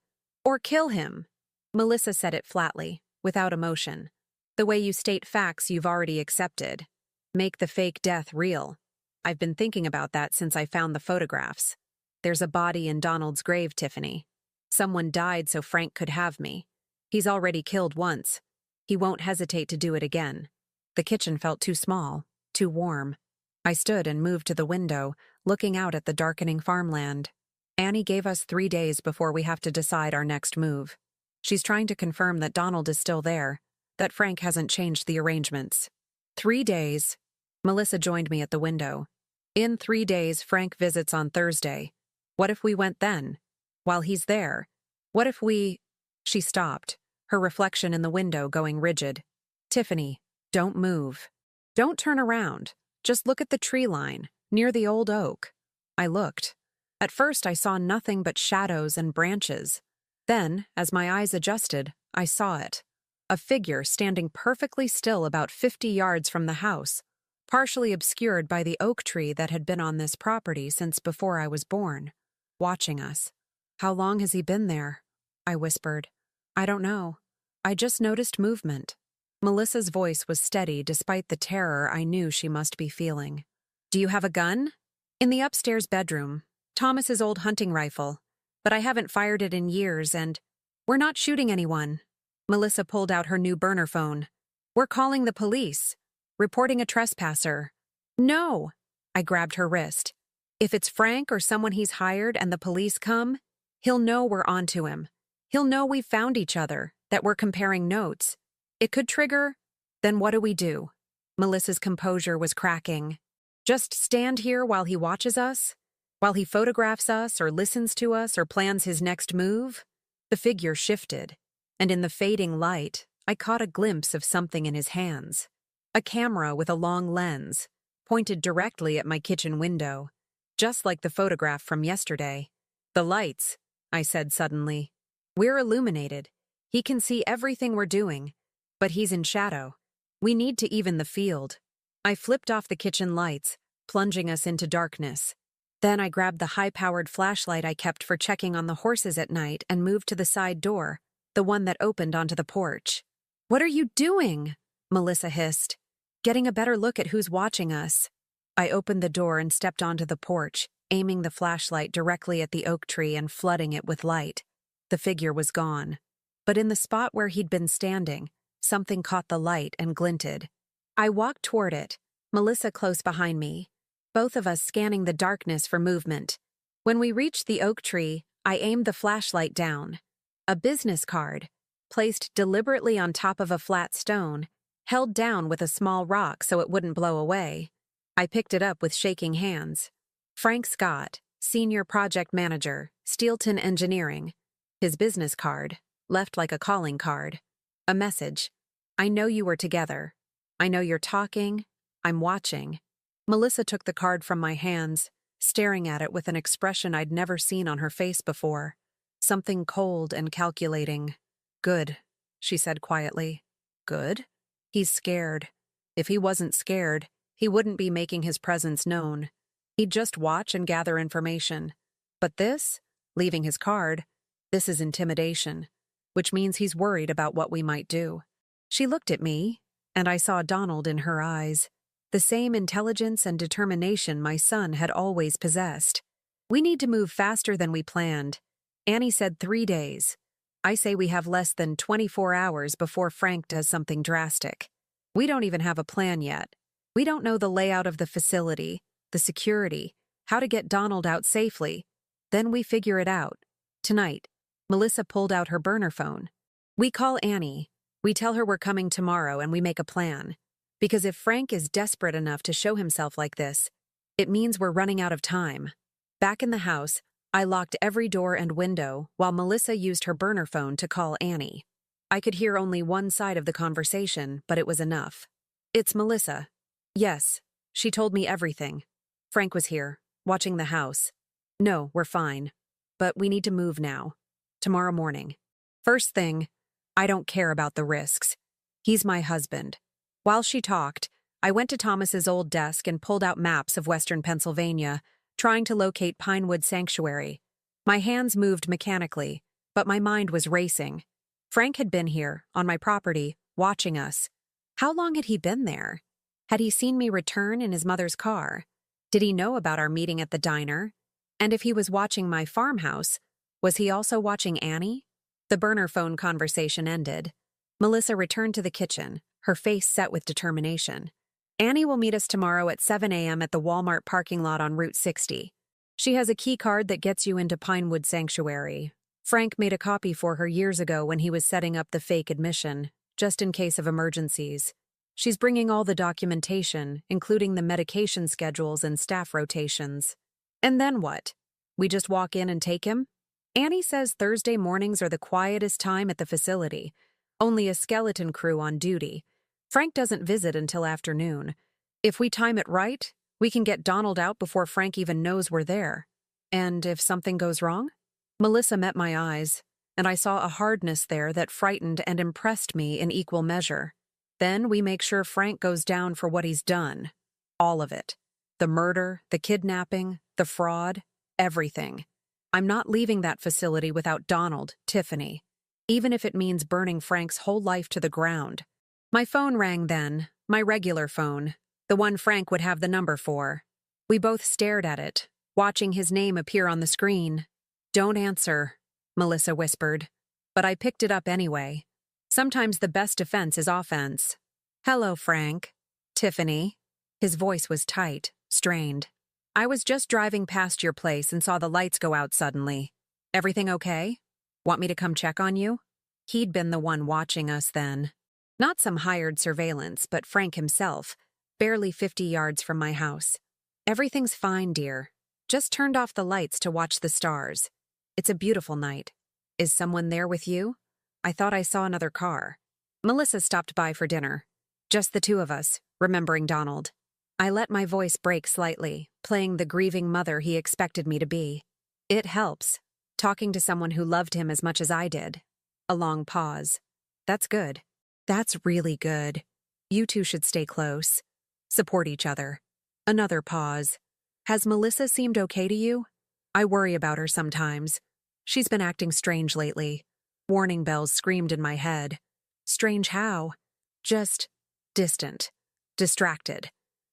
kill him." Melissa said it flatly, without emotion. "The way you state facts you've already accepted. Make the fake death real. I've been thinking about that since I found the photographs. There's a body in Donald's grave, Tiffany. Someone died so Frank could have me. He's already killed once. He won't hesitate to do it again." The kitchen felt too small, too warm. I stood and moved to the window, looking out at the darkening farmland. Annie gave us 3 days before we have to decide our next move. She's trying to confirm that Donald is still there, that Frank hasn't changed the arrangements. 3 days. Melissa joined me at the window. In 3 days, Frank visits on Thursday. What if we went then? While he's there, what if we... She stopped, her reflection in the window going rigid. "Tiffany, don't move. Don't turn around. Just look at the tree line, near the old oak." I looked. At first, I saw nothing but shadows and branches. Then, as my eyes adjusted, I saw it. A figure standing perfectly still about 50 yards from the house, partially obscured by the oak tree that had been on this property since before I was born, watching us. "How long has he been there?" I whispered. "I don't know. I just noticed movement." Melissa's voice was steady despite the terror I knew she must be feeling. "Do you have a gun?" "In the upstairs bedroom. Thomas's old hunting rifle. But I haven't fired it in years and... We're not shooting anyone." Melissa pulled out her new burner phone. "We're calling the police. Reporting a trespasser." "No!" I grabbed her wrist. "If it's Frank or someone he's hired and the police come, he'll know we're onto him. He'll know we've found each other, that we're comparing notes. It could trigger... Then what do we do?" Melissa's composure was cracking. "Just stand here while he watches us? While he photographs us or listens to us or plans his next move?" The figure shifted, and in the fading light, I caught a glimpse of something in his hands. A camera with a long lens, pointed directly at my kitchen window, just like the photograph from yesterday. "The lights," I said suddenly. "We're illuminated. He can see everything we're doing, but he's in shadow. We need to even the field." I flipped off the kitchen lights, plunging us into darkness. Then I grabbed the high-powered flashlight I kept for checking on the horses at night and moved to the side door, the one that opened onto the porch. "What are you doing?" Melissa hissed. "Getting a better look at who's watching us." I opened the door and stepped onto the porch, aiming the flashlight directly at the oak tree and flooding it with light. The figure was gone. But in the spot where he'd been standing, something caught the light and glinted. I walked toward it, Melissa close behind me, both of us scanning the darkness for movement. When we reached the oak tree, I aimed the flashlight down. A business card, placed deliberately on top of a flat stone, held down with a small rock so it wouldn't blow away. I picked it up with shaking hands. Frank Scott, Senior Project Manager, Steelton Engineering. His business card, left like a calling card. A message. I know you were together. I know you're talking. I'm watching. Melissa took the card from my hands, staring at it with an expression I'd never seen on her face before. Something cold and calculating. Good, she said quietly. Good? He's scared. If he wasn't scared, he wouldn't be making his presence known. He'd just watch and gather information. But this, leaving his card, this is intimidation, which means he's worried about what we might do. She looked at me, and I saw Donald in her eyes. The same intelligence and determination my son had always possessed. We need to move faster than we planned. Annie said 3 days. I say we have less than 24 hours before Frank does something drastic. We don't even have a plan yet. We don't know the layout of the facility, the security, how to get Donald out safely. Then we figure it out. Tonight, Melissa pulled out her burner phone. We call Annie. We tell her we're coming tomorrow and we make a plan. Because if Frank is desperate enough to show himself like this, it means we're running out of time. Back in the house, I locked every door and window while Melissa used her burner phone to call Annie. I could hear only one side of the conversation, but it was enough. It's Melissa. Yes, she told me everything. Frank was here, watching the house. No, we're fine. But we need to move now. Tomorrow morning. First thing, I don't care about the risks. He's my husband. While she talked, I went to Thomas's old desk and pulled out maps of western Pennsylvania, trying to locate Pinewood Sanctuary. My hands moved mechanically, but my mind was racing. Frank had been here, on my property, watching us. How long had he been there? Had he seen me return in his mother's car? Did he know about our meeting at the diner? And if he was watching my farmhouse, was he also watching Annie? The burner phone conversation ended. Melissa returned to the kitchen, her face set with determination. Annie will meet us tomorrow at 7 a.m. at the Walmart parking lot on Route 60. She has a key card that gets you into Pinewood Sanctuary. Frank made a copy for her years ago when he was setting up the fake admission, just in case of emergencies. She's bringing all the documentation, including the medication schedules and staff rotations. And then what? We just walk in and take him? Annie says Thursday mornings are the quietest time at the facility. Only a skeleton crew on duty. Frank doesn't visit until afternoon. If we time it right, we can get Donald out before Frank even knows we're there. And if something goes wrong? Melissa met my eyes, and I saw a hardness there that frightened and impressed me in equal measure. Then we make sure Frank goes down for what he's done. All of it. The murder, the kidnapping, the fraud, everything. I'm not leaving that facility without Donald, Tiffany. Even if it means burning Frank's whole life to the ground. My phone rang then, my regular phone, the one Frank would have the number for. We both stared at it, watching his name appear on the screen. Don't answer, Melissa whispered. But I picked it up anyway. Sometimes the best defense is offense. Hello, Frank. Tiffany. His voice was tight, strained. I was just driving past your place and saw the lights go out suddenly. Everything okay? Want me to come check on you? He'd been the one watching us then. Not some hired surveillance, but Frank himself, barely 50 yards from my house. Everything's fine, dear. Just turned off the lights to watch the stars. It's a beautiful night. Is someone there with you? I thought I saw another car. Melissa stopped by for dinner. Just the two of us, remembering Donald. I let my voice break slightly, playing the grieving mother he expected me to be. It helps, talking to someone who loved him as much as I did. A long pause. That's good. That's really good. You two should stay close. Support each other. Another pause. Has Melissa seemed okay to you? I worry about her sometimes. She's been acting strange lately. Warning bells screamed in my head. Strange how? Just distant. Distracted.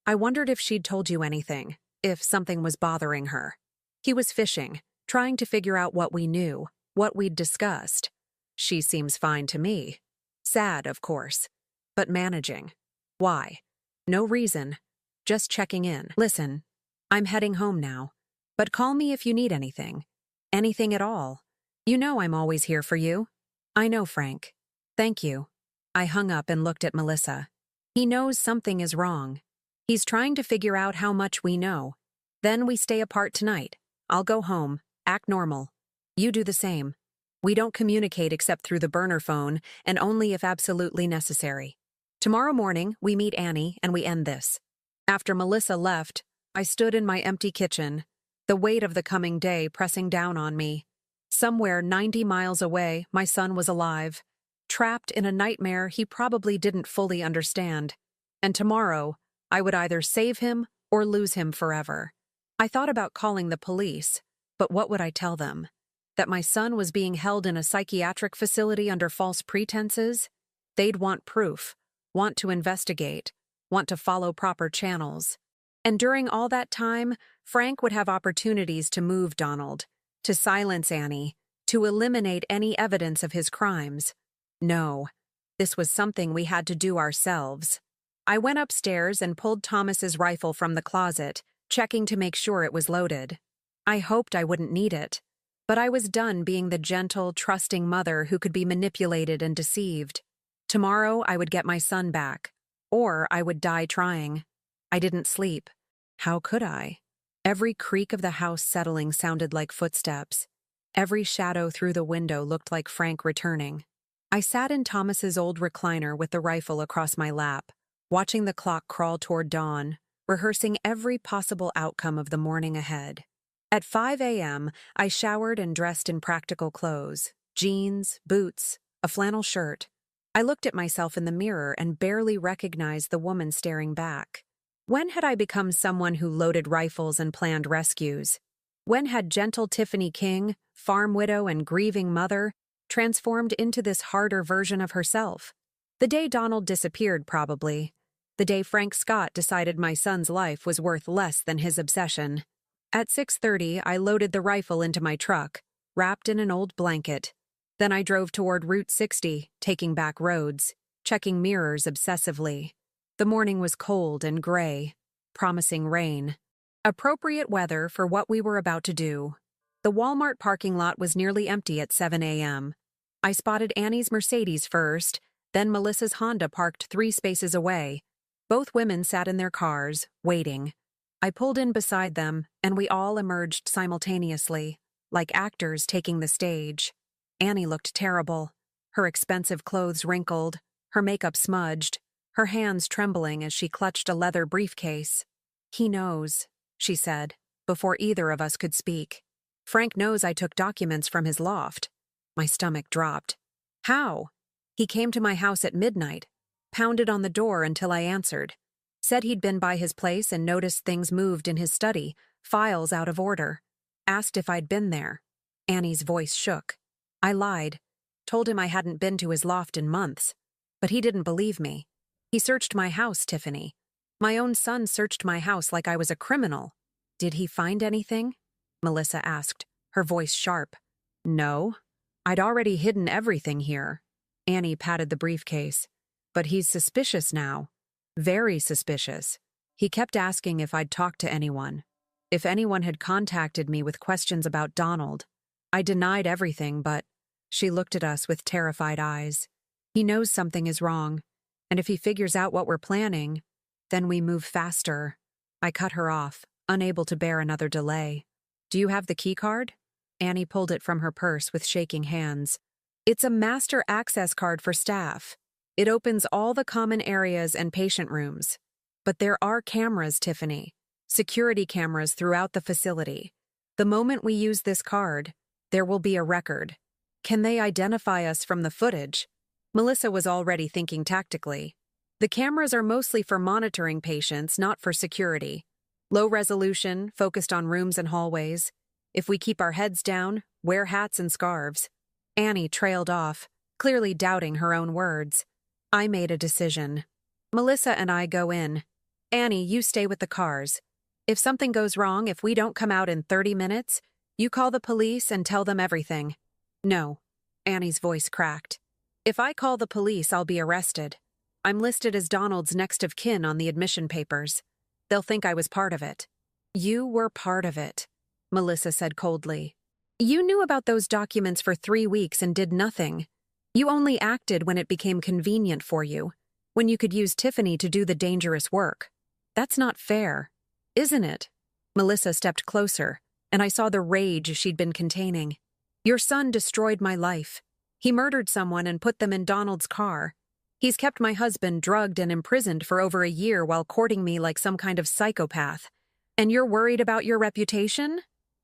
I wondered if she'd told you anything, if something was bothering her. He was fishing, trying to figure out what we knew, what we'd discussed. She seems fine to me. Sad, of course, but managing. Why? No reason. Just checking in. Listen, I'm heading home now, but call me if you need anything. Anything at all. You know I'm always here for you. I know, Frank. Thank you. I hung up and looked at Melissa. He knows something is wrong. He's trying to figure out how much we know. Then we stay apart tonight. I'll go home, act normal. You do the same. We don't communicate except through the burner phone, and only if absolutely necessary. Tomorrow morning, we meet Annie and we end this. After Melissa left, I stood in my empty kitchen, the weight of the coming day pressing down on me. Somewhere 90 miles away, my son was alive, trapped in a nightmare he probably didn't fully understand. And tomorrow, I would either save him or lose him forever. I thought about calling the police, but what would I tell them? That my son was being held in a psychiatric facility under false pretenses? They'd want proof, want to investigate, want to follow proper channels. And during all that time, Frank would have opportunities to move Donald, to silence Annie, to eliminate any evidence of his crimes. No, this was something we had to do ourselves. I went upstairs and pulled Thomas's rifle from the closet, checking to make sure it was loaded. I hoped I wouldn't need it, but I was done being the gentle, trusting mother who could be manipulated and deceived. Tomorrow I would get my son back, or I would die trying. I didn't sleep. How could I? Every creak of the house settling sounded like footsteps. Every shadow through the window looked like Frank returning. I sat in Thomas's old recliner with the rifle across my lap, watching the clock crawl toward dawn, rehearsing every possible outcome of the morning ahead. At 5 a.m., I showered and dressed in practical clothes, jeans, boots, a flannel shirt. I looked at myself in the mirror and barely recognized the woman staring back. When had I become someone who loaded rifles and planned rescues? When had gentle Tiffany King, farm widow and grieving mother, transformed into this harder version of herself? The day Donald disappeared, probably. The day Frank Scott decided my son's life was worth less than his obsession. At 6:30, I loaded the rifle into my truck, wrapped in an old blanket. Then I drove toward Route 60, taking back roads, checking mirrors obsessively. The morning was cold and gray, promising rain. Appropriate weather for what we were about to do. The Walmart parking lot was nearly empty at 7 a.m. I spotted Annie's Mercedes first, then Melissa's Honda parked 3 spaces away. Both women sat in their cars, waiting. I pulled in beside them, and we all emerged simultaneously, like actors taking the stage. Annie looked terrible, her expensive clothes wrinkled, her makeup smudged, her hands trembling as she clutched a leather briefcase. "He knows," she said, before either of us could speak. "Frank knows I took documents from his loft." My stomach dropped. "How?" "He came to my house at midnight, pounded on the door until I answered. Said he'd been by his place and noticed things moved in his study, files out of order. Asked if I'd been there." Annie's voice shook. I lied, told him I hadn't been to his loft in months. But he didn't believe me. He searched my house, Tiffany. My own son searched my house like I was a criminal. "Did he find anything?" Melissa asked, her voice sharp. "No. I'd already hidden everything here." Annie patted the briefcase. "But he's suspicious now. Very suspicious. He kept asking if I'd talked to anyone. If anyone had contacted me with questions about Donald. I denied everything, but..." She looked at us with terrified eyes. "He knows something is wrong. And if he figures out what we're planning, then we move faster." I cut her off, unable to bear another delay. "Do you have the key card?" Annie pulled it from her purse with shaking hands. "It's a master access card for staff. It opens all the common areas and patient rooms. But there are cameras, Tiffany. Security cameras throughout the facility. The moment we use this card, there will be a record. Can they identify us from the footage?" Melissa was already thinking tactically. "The cameras are mostly for monitoring patients, not for security. Low resolution, focused on rooms and hallways. If we keep our heads down, wear hats and scarves." Annie trailed off, clearly doubting her own words. I made a decision. "Melissa and I go in. Annie, you stay with the cars. If something goes wrong, if we don't come out in 30 minutes, you call the police and tell them everything. No. Annie's voice cracked. If I call the police, I'll be arrested. I'm listed as Donald's next of kin on the admission papers. They'll think I was part of it. You were part of it, Melissa said coldly. You knew about those documents for 3 weeks and did nothing. You only acted when it became convenient for you, when you could use Tiffany to do the dangerous work. That's not fair, isn't it? Melissa stepped closer, and I saw the rage she'd been containing. Your son destroyed my life. He murdered someone and put them in Donald's car. He's kept my husband drugged and imprisoned for over a year while courting me like some kind of psychopath. And you're worried about your reputation?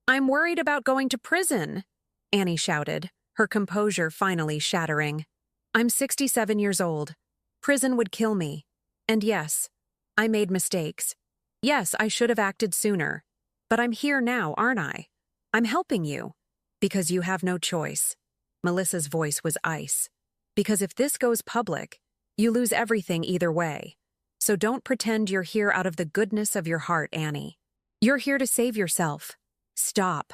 I'm worried about going to prison, Annie shouted, her composure finally shattering. I'm 67 years old. Prison would kill me. And yes, I made mistakes. Yes, I should have acted sooner. But I'm here now, aren't I? I'm helping you. Because you have no choice. Melissa's voice was ice. Because if this goes public, you lose everything either way. So don't pretend you're here out of the goodness of your heart, Annie. You're here to save yourself. Stop.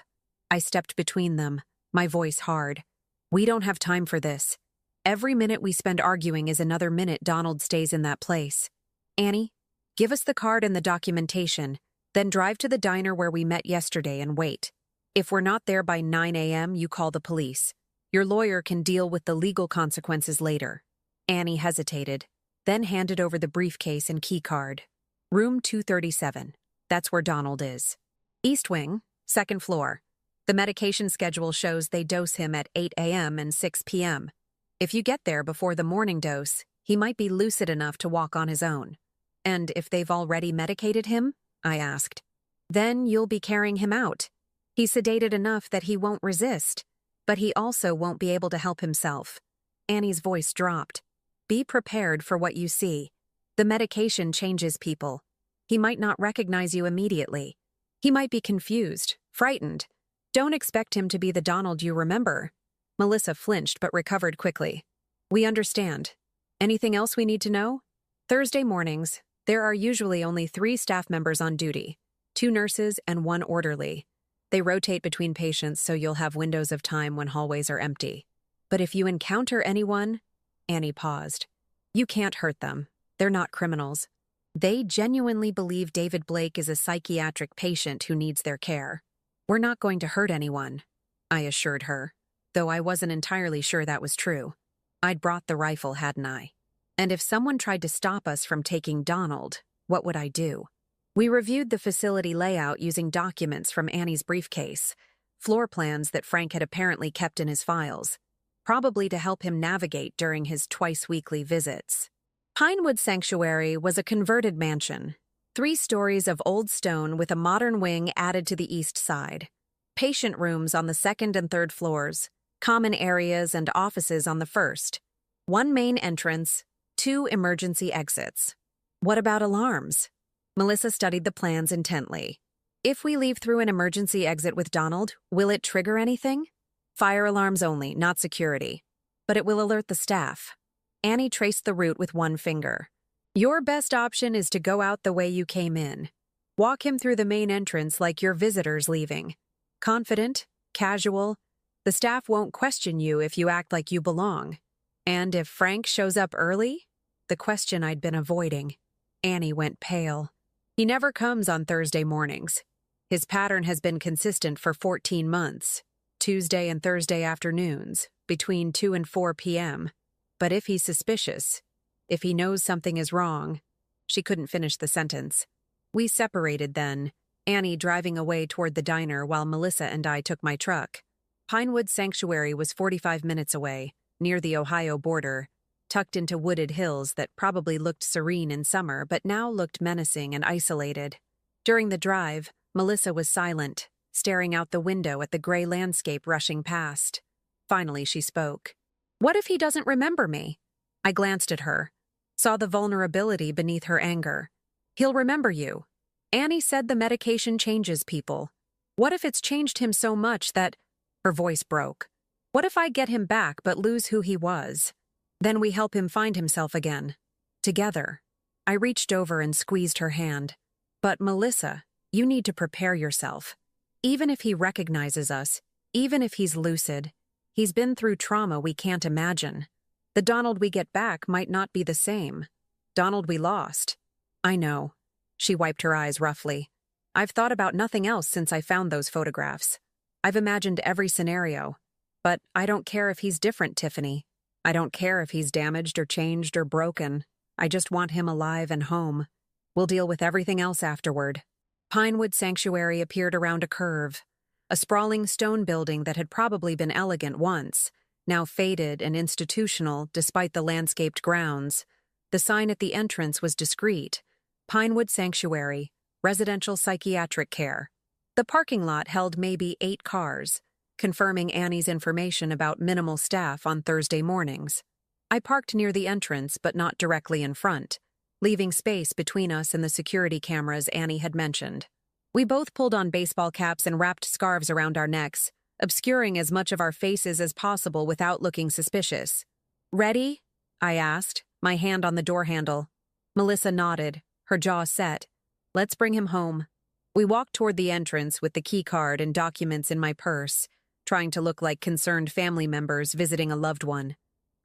I stepped between them, my voice hard. We don't have time for this. Every minute we spend arguing is another minute Donald stays in that place. Annie, give us the card and the documentation, then drive to the diner where we met yesterday and wait. If we're not there by 9 a.m., you call the police. Your lawyer can deal with the legal consequences later. Annie hesitated, then handed over the briefcase and key card. Room 237. That's where Donald is. East Wing, 2nd floor. The medication schedule shows they dose him at 8 a.m. and 6 p.m. If you get there before the morning dose, he might be lucid enough to walk on his own. And if they've already medicated him? I asked. Then you'll be carrying him out. He's sedated enough that he won't resist, but he also won't be able to help himself. Annie's voice dropped. Be prepared for what you see. The medication changes people. He might not recognize you immediately. He might be confused, frightened. Don't expect him to be the Donald you remember. Melissa flinched but recovered quickly. We understand. Anything else we need to know? Thursday mornings, there are usually only 3 staff members on duty, 2 nurses and 1 orderly. They rotate between patients so you'll have windows of time when hallways are empty. But if you encounter anyone, Annie paused. You can't hurt them. They're not criminals. They genuinely believe David Blake is a psychiatric patient who needs their care. We're not going to hurt anyone, I assured her, though I wasn't entirely sure that was true. I'd brought the rifle, hadn't I? And if someone tried to stop us from taking Donald, what would I do? We reviewed the facility layout using documents from Annie's briefcase, floor plans that Frank had apparently kept in his files, probably to help him navigate during his twice-weekly visits. Pinewood Sanctuary was a converted mansion, 3 stories of old stone with a modern wing added to the east side. Patient rooms on the 2nd and 3rd floors, common areas and offices on the 1st. 1 main entrance, 2 emergency exits. What about alarms? Melissa studied the plans intently. If we leave through an emergency exit with Donald, will it trigger anything? Fire alarms only, not security. But it will alert the staff. Annie traced the route with 1 finger. Your best option is to go out the way you came in. Walk him through the main entrance like your visitor's leaving. Confident, casual. The staff won't question you if you act like you belong. And if Frank shows up early? The question I'd been avoiding. Annie went pale. He never comes on Thursday mornings. His pattern has been consistent for 14 months. Tuesday and Thursday afternoons, between 2 and 4 p.m. But if he's suspicious, if he knows something is wrong, she couldn't finish the sentence. We separated then, Annie driving away toward the diner while Melissa and I took my truck. Pinewood Sanctuary was 45 minutes away, near the Ohio border, tucked into wooded hills that probably looked serene in summer but now looked menacing and isolated. During the drive, Melissa was silent, staring out the window at the gray landscape rushing past. Finally, she spoke. What if he doesn't remember me? I glanced at her, saw the vulnerability beneath her anger. He'll remember you. Annie said the medication changes people. What if it's changed him so much that... Her voice broke. What if I get him back but lose who he was? Then we help him find himself again. Together. I reached over and squeezed her hand. But Melissa, you need to prepare yourself. Even if he recognizes us, even if he's lucid, he's been through trauma we can't imagine. The Donald we get back might not be the same. Donald we lost. I know. She wiped her eyes roughly. I've thought about nothing else since I found those photographs. I've imagined every scenario. But I don't care if he's different, Tiffany. I don't care if he's damaged or changed or broken. I just want him alive and home. We'll deal with everything else afterward. Pinewood Sanctuary appeared around a curve. A sprawling stone building that had probably been elegant once, now faded and institutional despite the landscaped grounds. The sign at the entrance was discreet. Pinewood Sanctuary, residential psychiatric care. The parking lot held maybe 8 cars, confirming Annie's information about minimal staff on Thursday mornings. I parked near the entrance, but not directly in front, leaving space between us and the security cameras Annie had mentioned. We both pulled on baseball caps and wrapped scarves around our necks, obscuring as much of our faces as possible without looking suspicious. "Ready?" I asked, my hand on the door handle. Melissa nodded, her jaw set. "Let's bring him home." We walked toward the entrance with the key card and documents in my purse, trying to look like concerned family members visiting a loved one.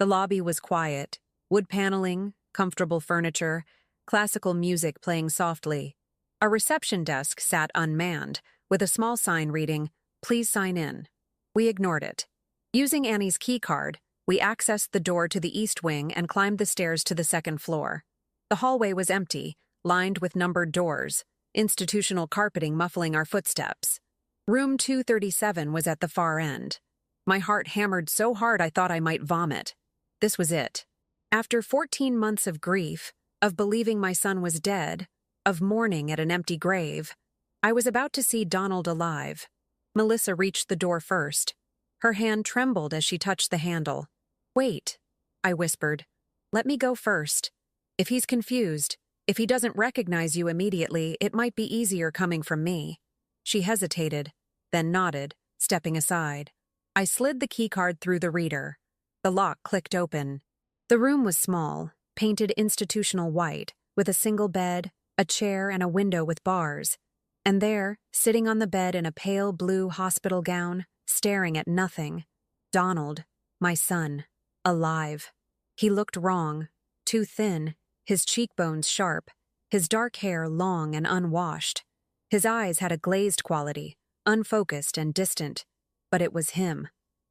The lobby was quiet, wood paneling, comfortable furniture, classical music playing softly. A reception desk sat unmanned, with a small sign reading, "Please sign in." We ignored it. Using Annie's key card, we accessed the door to the east wing and climbed the stairs to the second floor. The hallway was empty, lined with numbered doors, institutional carpeting muffling our footsteps. Room 237 was at the far end. My heart hammered so hard I thought I might vomit. This was it. After 14 months of grief, of believing my son was dead, of mourning at an empty grave, I was about to see Donald alive. Melissa reached the door first. Her hand trembled as she touched the handle. "Wait," I whispered. "Let me go first. If he's confused, if he doesn't recognize you immediately, it might be easier coming from me." She hesitated, then nodded, stepping aside. I slid the keycard through the reader. The lock clicked open. The room was small, painted institutional white, with a single bed, a chair, and a window with bars. And there, sitting on the bed in a pale blue hospital gown, staring at nothing, Donald, my son, alive. He looked wrong, too thin, his cheekbones sharp, his dark hair long and unwashed. His eyes had a glazed quality, unfocused and distant. But it was him.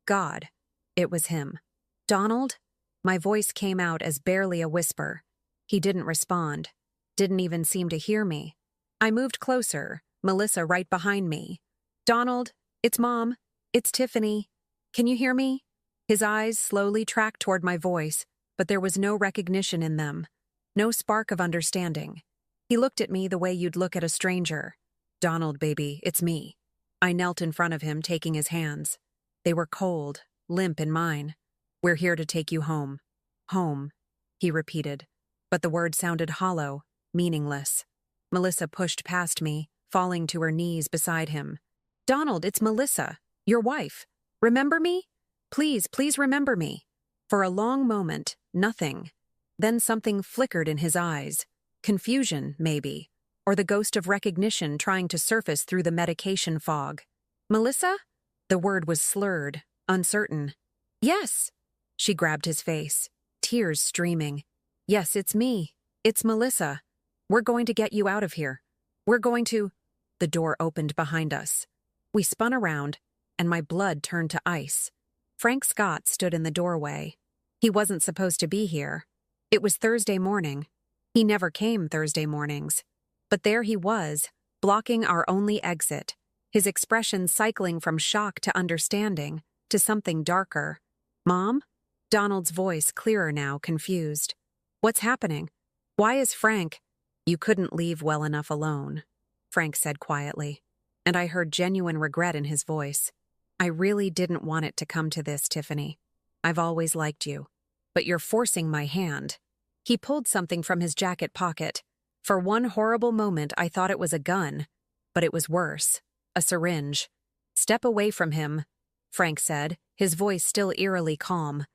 God, it was him. "Donald?" My voice came out as barely a whisper. He didn't respond, didn't even seem to hear me. I moved closer, Melissa right behind me. "Donald, it's Mom. It's Tiffany. Can you hear me?" His eyes slowly tracked toward my voice, but there was no recognition in them, no spark of understanding. He looked at me the way you'd look at a stranger. "Donald, baby, it's me." I knelt in front of him, taking his hands. They were cold, limp in mine. "We're here to take you home." "Home," he repeated, but the word sounded hollow, meaningless. Melissa pushed past me, falling to her knees beside him. "Donald, it's Melissa, your wife. Remember me? Please, please remember me." For a long moment, nothing. Then something flickered in his eyes. Confusion, maybe, or the ghost of recognition trying to surface through the medication fog. "Melissa?" The word was slurred, uncertain. "Yes." She grabbed his face, tears streaming. "Yes, it's me. It's Melissa. We're going to get you out of here. We're going to—" The door opened behind us. We spun around, and my blood turned to ice. Frank Scott stood in the doorway. He wasn't supposed to be here. It was Thursday morning. He never came Thursday mornings. But there he was, blocking our only exit, his expression cycling from shock to understanding, to something darker. "Mom?" Donald's voice clearer now, confused. "What's happening? Why is Frank—" "You couldn't leave well enough alone," Frank said quietly, and I heard genuine regret in his voice. "I really didn't want it to come to this, Tiffany. I've always liked you. But you're forcing my hand." He pulled something from his jacket pocket. For one horrible moment, I thought it was a gun, but it was worse. A syringe. "Step away from him," Frank said, his voice still eerily calm.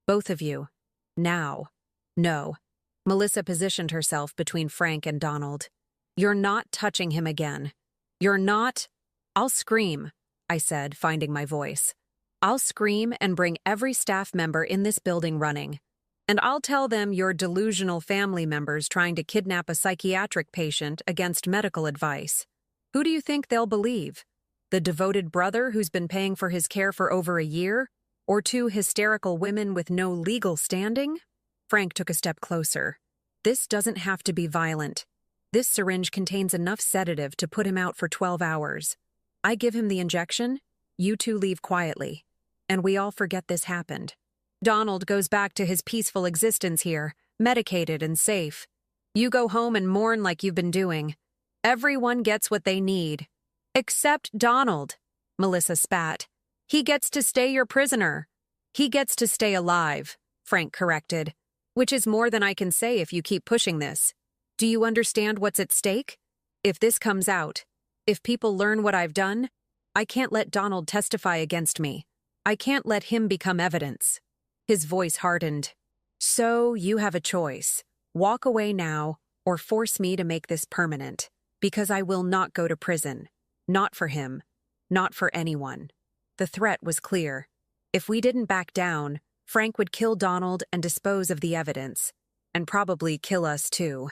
"Both of you. Now." "No." Melissa positioned herself between Frank and Donald. "You're not touching him again. You're not—" "I'll scream," I said, finding my voice. "I'll scream and bring every staff member in this building running. And I'll tell them you're delusional family members trying to kidnap a psychiatric patient against medical advice. Who do you think they'll believe? The devoted brother who's been paying for his care for over a year? Or two hysterical women with no legal standing?" Frank took a step closer. "This doesn't have to be violent. This syringe contains enough sedative to put him out for 12 hours. I give him the injection, you two leave quietly, and we all forget this happened. Donald goes back to his peaceful existence here, medicated and safe. You go home and mourn like you've been doing. Everyone gets what they need. Except Donald," Melissa spat. "He gets to stay your prisoner. He gets to stay alive," Frank corrected. "Which is more than I can say if you keep pushing this. Do you understand what's at stake? If this comes out, if people learn what I've done, I can't let Donald testify against me. I can't let him become evidence." His voice hardened. "So you have a choice. Walk away now or force me to make this permanent, because I will not go to prison. Not for him. Not for anyone." The threat was clear. If we didn't back down, Frank would kill Donald and dispose of the evidence, and probably kill us too.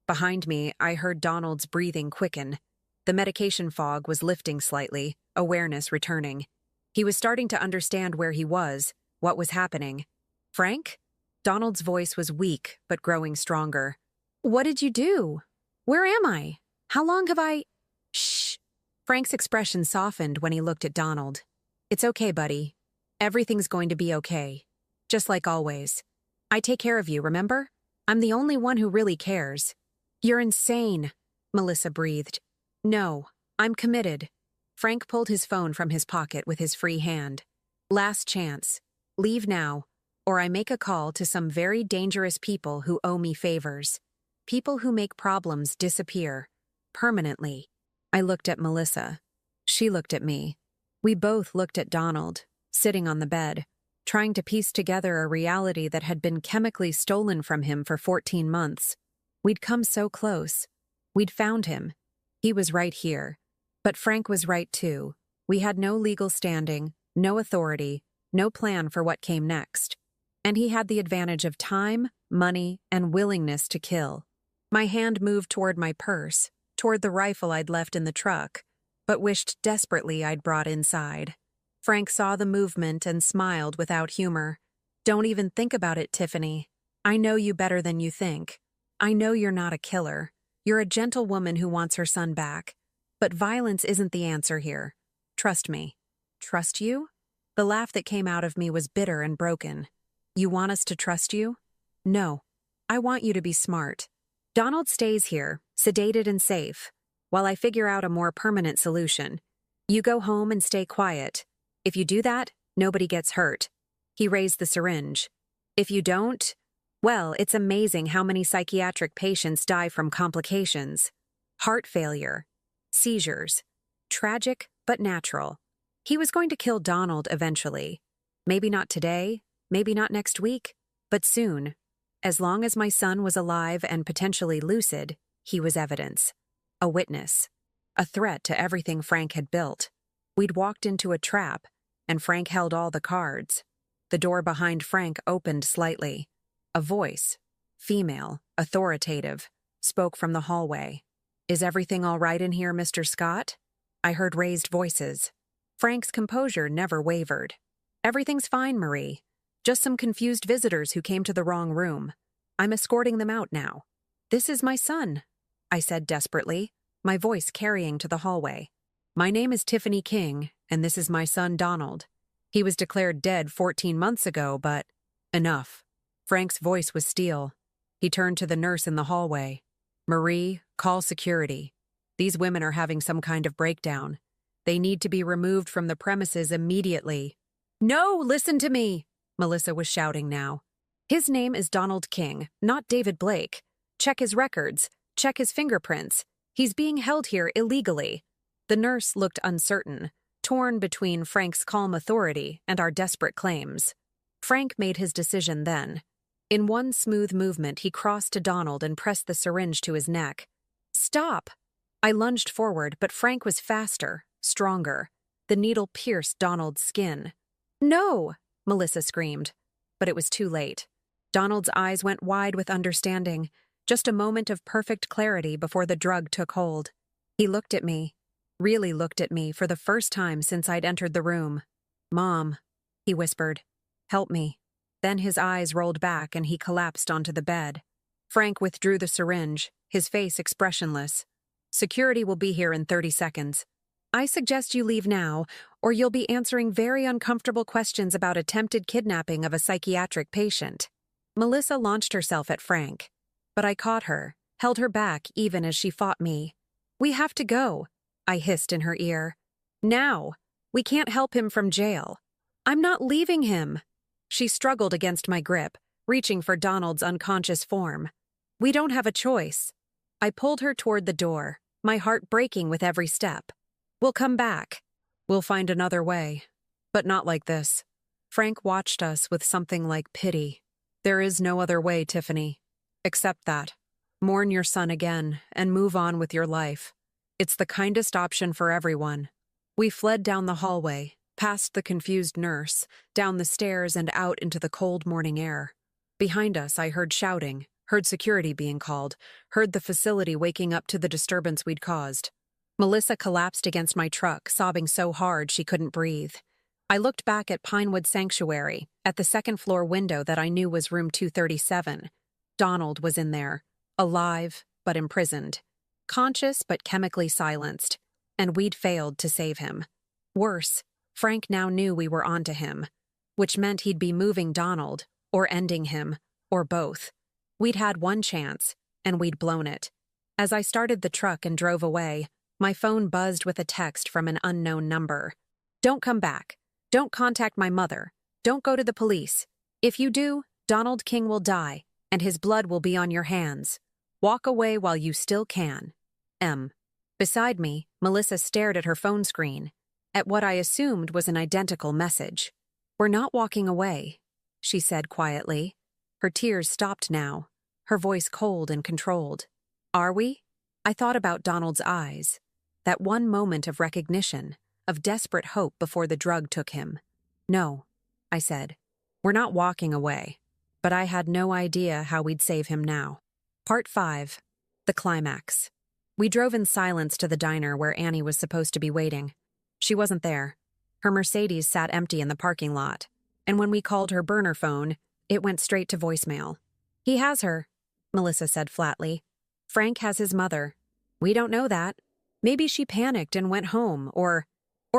Behind me, I heard Donald's breathing quicken. The medication fog was lifting slightly, awareness returning. He was starting to understand where he was, what was happening. "Frank?" Donald's voice was weak, but growing stronger. "What did you do? Where am I? How long have I—" "Shh." Frank's expression softened when he looked at Donald. "It's okay, buddy. Everything's going to be okay. Just like always. I take care of you, remember? I'm the only one who really cares." "You're insane," Melissa breathed. "No, I'm committed." Frank pulled his phone from his pocket with his free hand. "Last chance. Leave now, or I make a call to some very dangerous people who owe me favors. People who make problems disappear. Permanently." I looked at Melissa. She looked at me. We both looked at Donald, sitting on the bed, trying to piece together a reality that had been chemically stolen from him for 14 months. We'd come so close. We'd found him. He was right here. But Frank was right too. We had no legal standing, no authority, no plan for what came next. And he had the advantage of time, money, and willingness to kill. My hand moved toward my purse, toward the rifle I'd left in the truck, but wished desperately I'd brought inside. Frank saw the movement and smiled without humor. "Don't even think about it, Tiffany. I know you better than you think. I know you're not a killer. You're a gentle woman who wants her son back. But violence isn't the answer here. Trust me." "Trust you?" The laugh that came out of me was bitter and broken. "You want us to trust you?" "No. I want you to be smart. Donald stays here, sedated and safe, while I figure out a more permanent solution. You go home and stay quiet. If you do that, nobody gets hurt." He raised the syringe. "If you don't, well, it's amazing how many psychiatric patients die from complications. Heart failure. Seizures. Tragic, but natural. He was going to kill Donald eventually. Maybe not today, maybe not next week, but soon. As long as my son was alive and potentially lucid, he was evidence. A witness. A threat to everything Frank had built. We'd walked into a trap, and Frank held all the cards. The door behind Frank opened slightly. A voice, female, authoritative, spoke from the hallway. "Is everything all right in here, Mr. Scott?" I heard raised voices. Frank's composure never wavered. "Everything's fine, Marie. Just some confused visitors who came to the wrong room. I'm escorting them out now." "This is my son," I said desperately, my voice carrying to the hallway. "My name is Tiffany King, and this is my son Donald. He was declared dead 14 months ago, but—" "Enough." Frank's voice was steel. He turned to the nurse in the hallway. "Marie, call security. These women are having some kind of breakdown. They need to be removed from the premises immediately." "No, listen to me!" Melissa was shouting now. "His name is Donald King, not David Blake. Check his records. Check his fingerprints. He's being held here illegally." The nurse looked uncertain, torn between Frank's calm authority and our desperate claims. Frank made his decision then. In one smooth movement, he crossed to Donald and pressed the syringe to his neck. "Stop!" I lunged forward, but Frank was faster, stronger. The needle pierced Donald's skin. "No!" Melissa screamed. But it was too late. Donald's eyes went wide with understanding, just a moment of perfect clarity before the drug took hold. He looked at me, really looked at me for the first time since I'd entered the room. "Mom," he whispered, "help me." Then his eyes rolled back and he collapsed onto the bed. Frank withdrew the syringe, his face expressionless. "Security will be here in 30 seconds. I suggest you leave now, or you'll be answering very uncomfortable questions about attempted kidnapping of a psychiatric patient." Melissa launched herself at Frank, but I caught her, held her back even as she fought me. "We have to go," I hissed in her ear. "Now! We can't help him from jail." "I'm not leaving him." She struggled against my grip, reaching for Donald's unconscious form. "We don't have a choice." I pulled her toward the door, my heart breaking with every step. "We'll come back. We'll find another way. But not like this." Frank watched us with something like pity. "There is no other way, Tiffany. Accept that. Mourn your son again and move on with your life. It's the kindest option for everyone." We fled down the hallway, past the confused nurse, down the stairs and out into the cold morning air. Behind us, I heard shouting, heard security being called, heard the facility waking up to the disturbance we'd caused. Melissa collapsed against my truck, sobbing so hard she couldn't breathe. I looked back at Pinewood Sanctuary, at the second-floor window that I knew was room 237. Donald was in there, alive but imprisoned, conscious but chemically silenced, and we'd failed to save him. Worse, Frank now knew we were onto him, which meant he'd be moving Donald, or ending him, or both. We'd had one chance, and we'd blown it. As I started the truck and drove away, my phone buzzed with a text from an unknown number. "Don't come back. Don't contact my mother. Don't go to the police. If you do, Donald King will die, and his blood will be on your hands. Walk away while you still can. M." Beside me, Melissa stared at her phone screen, at what I assumed was an identical message. "We're not walking away," she said quietly. Her tears stopped now, her voice cold and controlled. "Are we?" I thought about Donald's eyes, that one moment of recognition, of desperate hope before the drug took him. "No," I said. "We're not walking away." But I had no idea how we'd save him now. Part 5. The Climax. We drove in silence to the diner where Annie was supposed to be waiting. She wasn't there. Her Mercedes sat empty in the parking lot, and when we called her burner phone, it went straight to voicemail. "He has her," Melissa said flatly. "Frank has his mother. We don't know that. Maybe she panicked and went home, or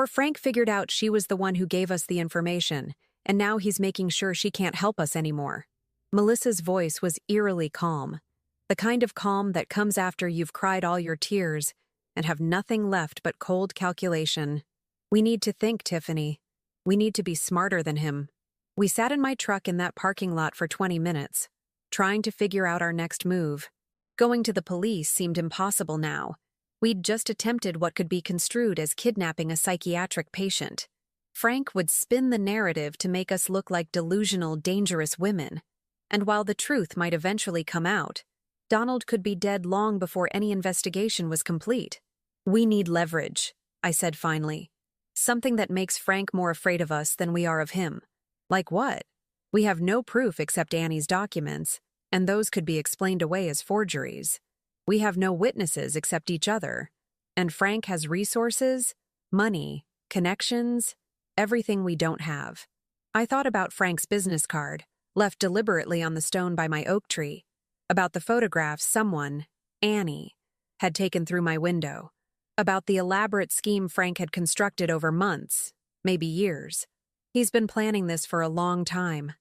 Frank figured out she was the one who gave us the information, and now he's making sure she can't help us anymore." Melissa's voice was eerily calm, the kind of calm that comes after you've cried all your tears and have nothing left but cold calculation. "We need to think, Tiffany. We need to be smarter than him." We sat in my truck in that parking lot for 20 minutes, trying to figure out our next move. Going to the police seemed impossible now. We'd just attempted what could be construed as kidnapping a psychiatric patient. Frank would spin the narrative to make us look like delusional, dangerous women. And while the truth might eventually come out, Donald could be dead long before any investigation was complete. "We need leverage," I said finally. "Something that makes Frank more afraid of us than we are of him." "Like what?" "We have no proof except Annie's documents, and those could be explained away as forgeries. We have no witnesses except each other. And Frank has resources, money, connections, everything we don't have." I thought about Frank's business card, left deliberately on the stone by my oak tree, about the photographs someone, Annie, had taken through my window, about the elaborate scheme Frank had constructed over months, maybe years. "He's been planning this for a long time,"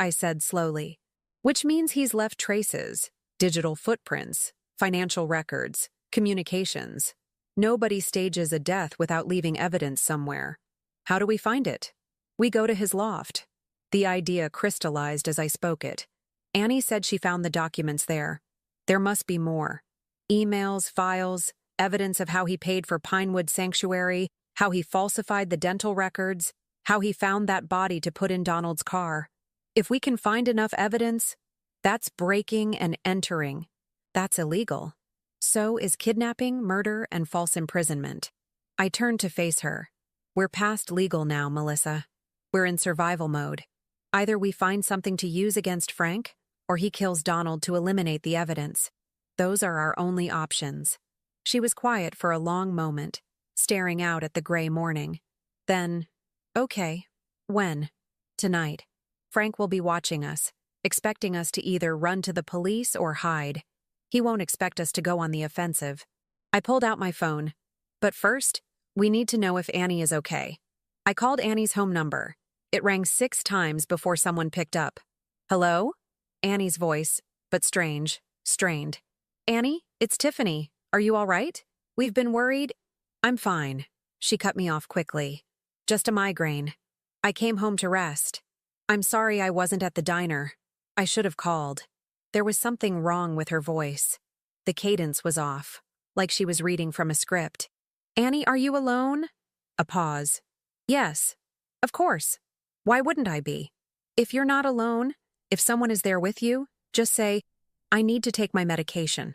I said slowly. "Which means he's left traces, digital footprints, financial records, communications. Nobody stages a death without leaving evidence somewhere. How do we find it?" "We go to his loft." The idea crystallized as I spoke it. Annie said she found the documents there. There must be more. Emails, files, evidence of how he paid for Pinewood Sanctuary, how he falsified the dental records, how he found that body to put in Donald's car. If we can find enough evidence, That's breaking and entering. That's illegal. So is kidnapping, murder, and false imprisonment. I turned to face her. We're past legal now, Melissa. We're in survival mode. Either we find something to use against Frank, or he kills Donald to eliminate the evidence. Those are our only options. She was quiet for a long moment, staring out at the gray morning. Then, okay. When? Tonight. Frank will be watching us, expecting us to either run to the police or hide. He won't expect us to go on the offensive. I pulled out my phone. But first, we need to know if Annie is okay. I called Annie's home number. It rang 6 times before someone picked up. Hello? Annie's voice, but strange, strained. Annie, it's Tiffany. Are you all right? We've been worried. I'm fine. She cut me off quickly. Just a migraine. I came home to rest. I'm sorry I wasn't at the diner. I should have called. There was something wrong with her voice. The cadence was off, like she was reading from a script. Annie, are you alone? A pause. Yes, of course. Why wouldn't I be? If you're not alone, if someone is there with you, just say, I need to take my medication.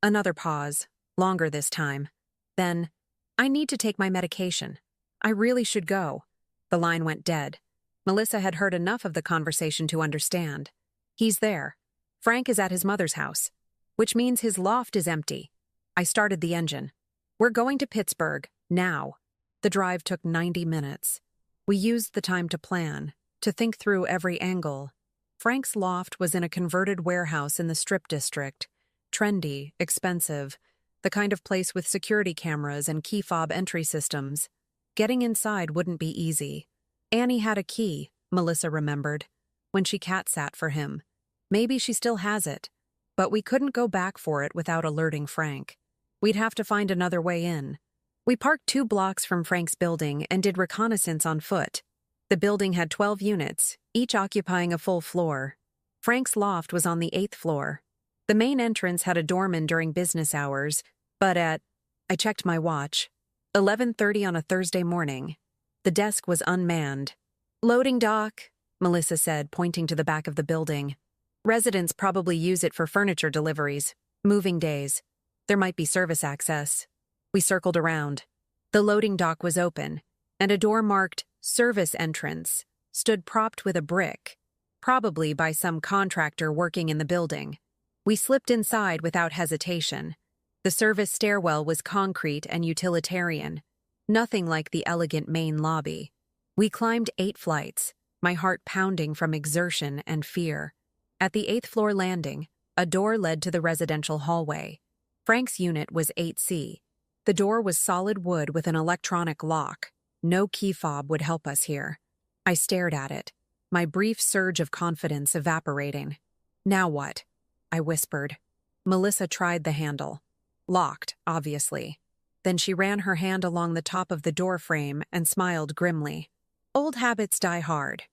Another pause, longer this time. Then, I need to take my medication. I really should go. The line went dead. Melissa had heard enough of the conversation to understand. He's there. Frank is at his mother's house, which means his loft is empty. I started the engine. We're going to Pittsburgh, now. The drive took 90 minutes. We used the time to plan, to think through every angle. Frank's loft was in a converted warehouse in the Strip District. Trendy, expensive, the kind of place with security cameras and key fob entry systems. Getting inside wouldn't be easy. Annie had a key, Melissa remembered, when she cat-sat for him. Maybe she still has it, but we couldn't go back for it without alerting Frank. We'd have to find another way in. We parked 2 blocks from Frank's building and did reconnaissance on foot. The building had 12 units, each occupying a full floor. Frank's loft was on the 8th floor. The main entrance had a doorman during business hours, but I checked my watch, 11:30 on a Thursday morning. The desk was unmanned. Loading dock, Melissa said, pointing to the back of the building. Residents probably use it for furniture deliveries, moving days. There might be service access. We circled around. The loading dock was open, and a door marked Service Entrance stood propped with a brick, probably by some contractor working in the building. We slipped inside without hesitation. The service stairwell was concrete and utilitarian, nothing like the elegant main lobby. We climbed 8 flights, my heart pounding from exertion and fear. At the 8th floor landing, a door led to the residential hallway. Frank's unit was 8C. The door was solid wood with an electronic lock. No key fob would help us here. I stared at it, my brief surge of confidence evaporating. Now what? I whispered. Melissa tried the handle. Locked, obviously. Then she ran her hand along the top of the door frame and smiled grimly. Old habits die hard.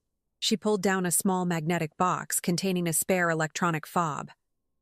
She pulled down a small magnetic box containing a spare electronic fob.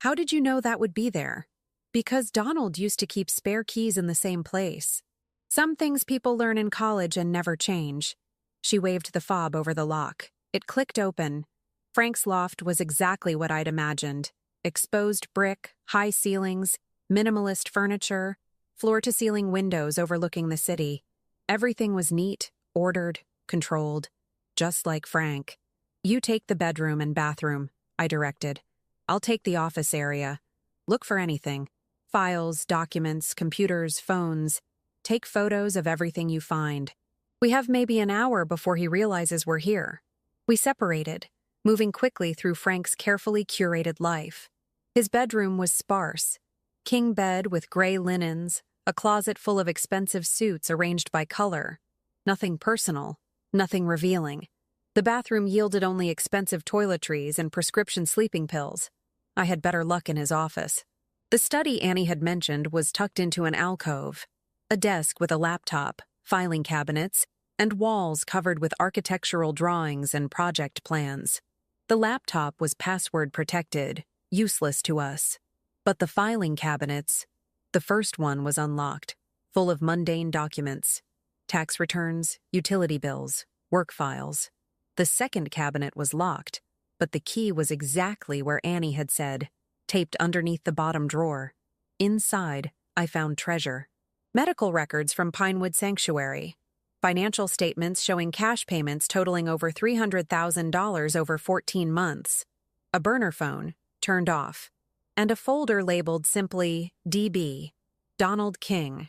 How did you know that would be there? Because Donald used to keep spare keys in the same place. Some things people learn in college and never change. She waved the fob over the lock. It clicked open. Frank's loft was exactly what I'd imagined. Exposed brick, high ceilings, minimalist furniture, floor-to-ceiling windows overlooking the city. Everything was neat, ordered, controlled, just like Frank. You take the bedroom and bathroom, I directed. I'll take the office area. Look for anything. Files, documents, computers, phones. Take photos of everything you find. We have maybe an hour before he realizes we're here. We separated, moving quickly through Frank's carefully curated life. His bedroom was sparse. King bed with gray linens, a closet full of expensive suits arranged by color. Nothing personal, nothing revealing. The bathroom yielded only expensive toiletries and prescription sleeping pills. I had better luck in his office. The study Annie had mentioned was tucked into an alcove. A desk with a laptop, filing cabinets, and walls covered with architectural drawings and project plans. The laptop was password protected, useless to us. But the filing cabinets, the first one was unlocked, full of mundane documents, tax returns, utility bills, work files. The second cabinet was locked, but the key was exactly where Annie had said, taped underneath the bottom drawer. Inside, I found treasure. Medical records from Pinewood Sanctuary. Financial statements showing cash payments totaling over $300,000 over 14 months. A burner phone, turned off. And a folder labeled simply DB, Donald King.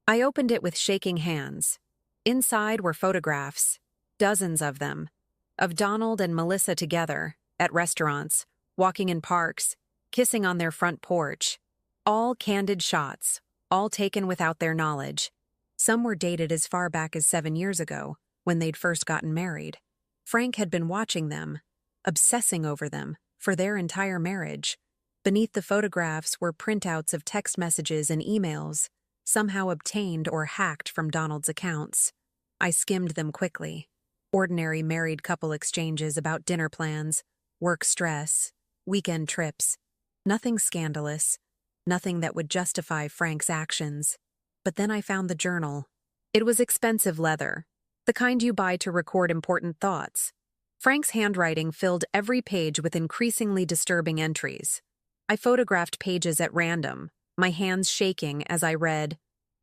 I opened it with shaking hands. Inside were photographs, dozens of them, of Donald and Melissa together, at restaurants, walking in parks, kissing on their front porch. All candid shots, all taken without their knowledge. Some were dated as far back as 7 years ago, when they'd first gotten married. Frank had been watching them, obsessing over them, for their entire marriage. Beneath the photographs were printouts of text messages and emails, somehow obtained or hacked from Donald's accounts. I skimmed them quickly. Ordinary married couple exchanges about dinner plans, work stress, weekend trips. Nothing scandalous, nothing that would justify Frank's actions. But then I found the journal. It was expensive leather, the kind you buy to record important thoughts. Frank's handwriting filled every page with increasingly disturbing entries. I photographed pages at random, my hands shaking as I read,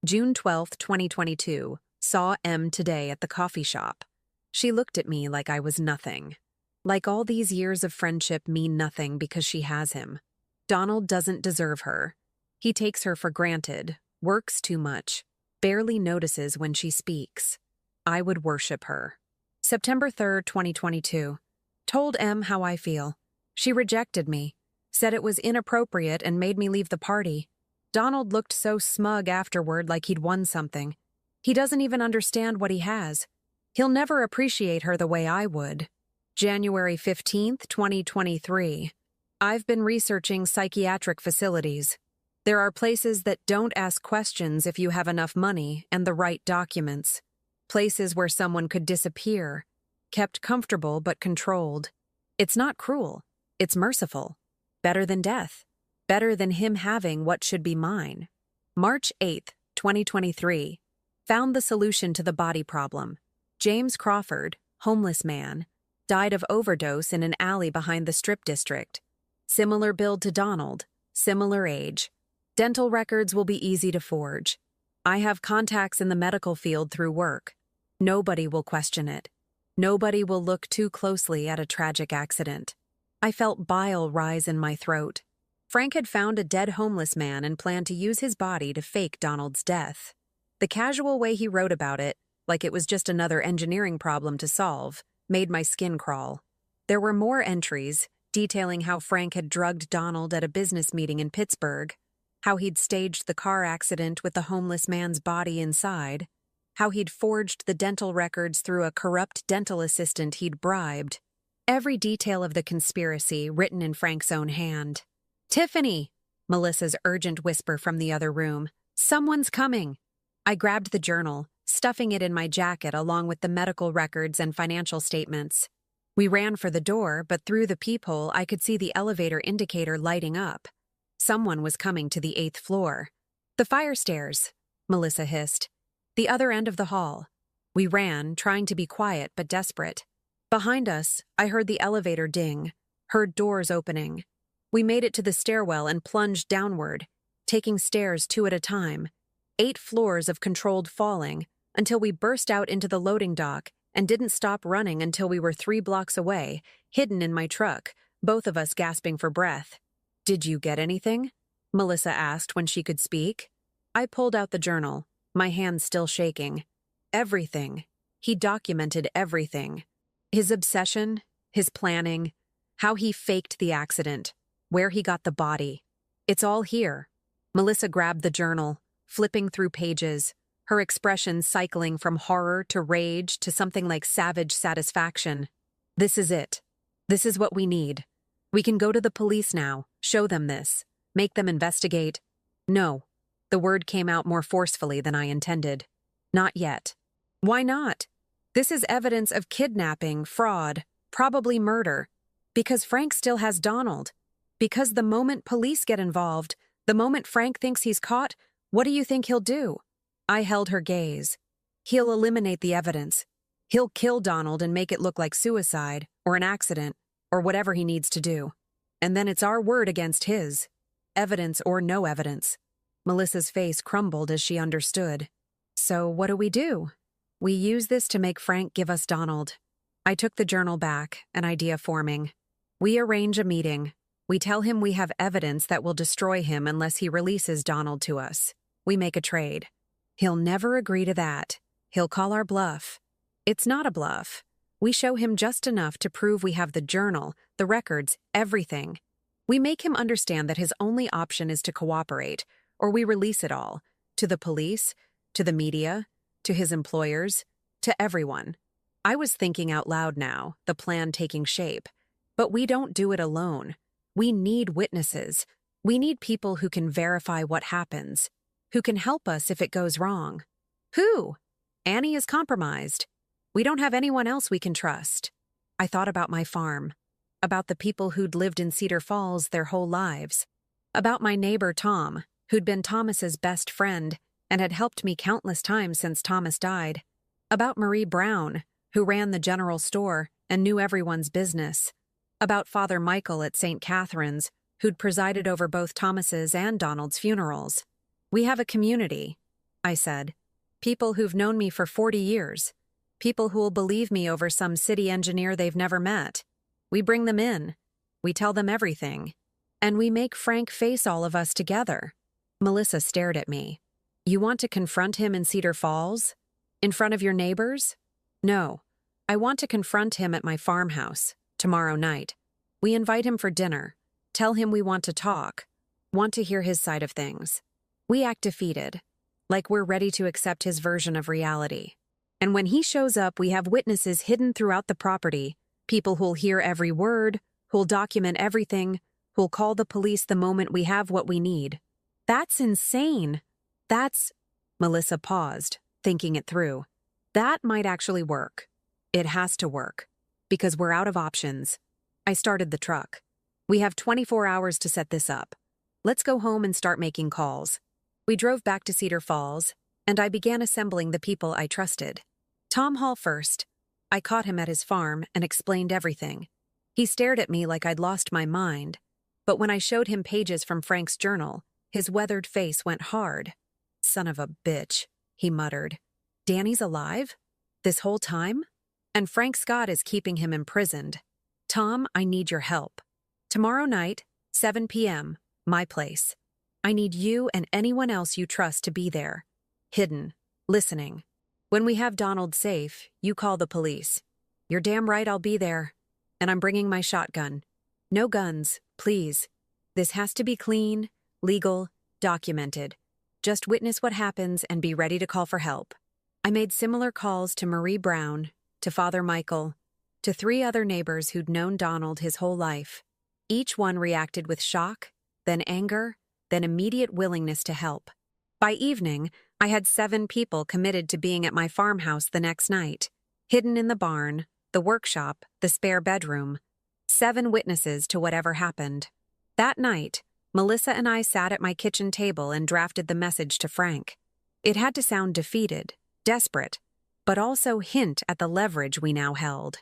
June 12, 2022, saw M today at the coffee shop. She looked at me like I was nothing. Like all these years of friendship mean nothing because she has him. Donald doesn't deserve her. He takes her for granted, works too much, barely notices when she speaks. I would worship her. September 3, 2022. Told M how I feel. She rejected me. Said it was inappropriate and made me leave the party. Donald looked so smug afterward like he'd won something. He doesn't even understand what he has. He'll never appreciate her the way I would. January 15th, 2023. I've been researching psychiatric facilities. There are places that don't ask questions if you have enough money and the right documents. Places where someone could disappear, kept comfortable but controlled. It's not cruel. It's merciful. Better than death. Better than him having what should be mine. March 8th, 2023. Found the solution to the body problem. James Crawford, homeless man, died of overdose in an alley behind the Strip District. Similar build to Donald, similar age. Dental records will be easy to forge. I have contacts in the medical field through work. Nobody will question it. Nobody will look too closely at a tragic accident. I felt bile rise in my throat. Frank had found a dead homeless man and planned to use his body to fake Donald's death. The casual way he wrote about it, like it was just another engineering problem to solve, made my skin crawl. There were more entries, detailing how Frank had drugged Donald at a business meeting in Pittsburgh, how he'd staged the car accident with the homeless man's body inside, how he'd forged the dental records through a corrupt dental assistant he'd bribed. Every detail of the conspiracy written in Frank's own hand. "Tiffany!" Melissa's urgent whisper from the other room. "Someone's coming!" I grabbed the journal, stuffing it in my jacket along with the medical records and financial statements. We ran for the door, but through the peephole I could see the elevator indicator lighting up. Someone was coming to the 8th floor. "The fire stairs," Melissa hissed. "The other end of the hall." We ran, trying to be quiet but desperate. Behind us, I heard the elevator ding, heard doors opening. We made it to the stairwell and plunged downward, taking stairs 2 at a time. 8 floors of controlled falling, until we burst out into the loading dock and didn't stop running until we were 3 blocks away, hidden in my truck, both of us gasping for breath. "Did you get anything?" Melissa asked when she could speak. I pulled out the journal, my hands still shaking. Everything. He documented everything. His obsession, his planning, how he faked the accident, where he got the body. It's all here. Melissa grabbed the journal, flipping through pages, her expression cycling from horror to rage to something like savage satisfaction. "This is it. This is what we need. We can go to the police now, show them this, make them investigate." "No." The word came out more forcefully than I intended. "Not yet." "Why not? This is evidence of kidnapping, fraud, probably murder. Because Frank still has Donald. Because the moment police get involved, the moment Frank thinks he's caught, what do you think he'll do?" I held her gaze. "He'll eliminate the evidence. He'll kill Donald and make it look like suicide or an accident. or whatever he needs to do. And then it's our word against his. Evidence or no evidence. Melissa's face crumbled as she understood. So what do? We use this to make Frank give us Donald. I took the journal back, an idea forming. We arrange a meeting. We tell him we have evidence that will destroy him unless he releases Donald to us. We make a trade. He'll never agree to that. He'll call our bluff. It's not a bluff. We show him just enough to prove we have the journal, the records, everything. We make him understand that his only option is to cooperate, or we release it all, to the police, to the media, to his employers, to everyone. I was thinking out loud now, the plan taking shape. But we don't do it alone. We need witnesses. We need people who can verify what happens, who can help us if it goes wrong. Who? Annie is compromised. We don't have anyone else we can trust. I thought about my farm, about the people who'd lived in Cedar Falls their whole lives, about my neighbor Tom, who'd been Thomas's best friend and had helped me countless times since Thomas died, about Marie Brown, who ran the general store and knew everyone's business, about Father Michael at St. Catherine's, who'd presided over both Thomas's and Donald's funerals. We have a community, I said. People who've known me for 40 years. People who'll believe me over some city engineer they've never met. We bring them in. We tell them everything. And we make Frank face all of us together. Melissa stared at me. You want to confront him in Cedar Falls? In front of your neighbors? No. I want to confront him at my farmhouse, tomorrow night. We invite him for dinner. Tell him we want to talk. Want to hear his side of things. We act defeated. Like we're ready to accept his version of reality. And when he shows up, we have witnesses hidden throughout the property, people who'll hear every word, who'll document everything, who'll call the police the moment we have what we need. That's insane. Melissa paused, thinking it through. That might actually work. It has to work. Because we're out of options. I started the truck. We have 24 hours to set this up. Let's go home and start making calls. We drove back to Cedar Falls, and I began assembling the people I trusted. Tom Hall first. I caught him at his farm and explained everything. He stared at me like I'd lost my mind, but when I showed him pages from Frank's journal, his weathered face went hard. Son of a bitch, he muttered. Danny's alive? This whole time? And Frank Scott is keeping him imprisoned. Tom, I need your help. Tomorrow night, 7 p.m., my place. I need you and anyone else you trust to be there. Hidden. Listening. When we have Donald safe, you call the police. You're damn right I'll be there. And I'm bringing my shotgun. No guns, please. This has to be clean, legal, documented. Just witness what happens and be ready to call for help. I made similar calls to Marie Brown, to Father Michael, to 3 other neighbors who'd known Donald his whole life. Each one reacted with shock, then anger, then immediate willingness to help. By evening, I had 7 people committed to being at my farmhouse the next night, hidden in the barn, the workshop, the spare bedroom. 7 witnesses to whatever happened. That night, Melissa and I sat at my kitchen table and drafted the message to Frank. It had to sound defeated, desperate, but also hint at the leverage we now held.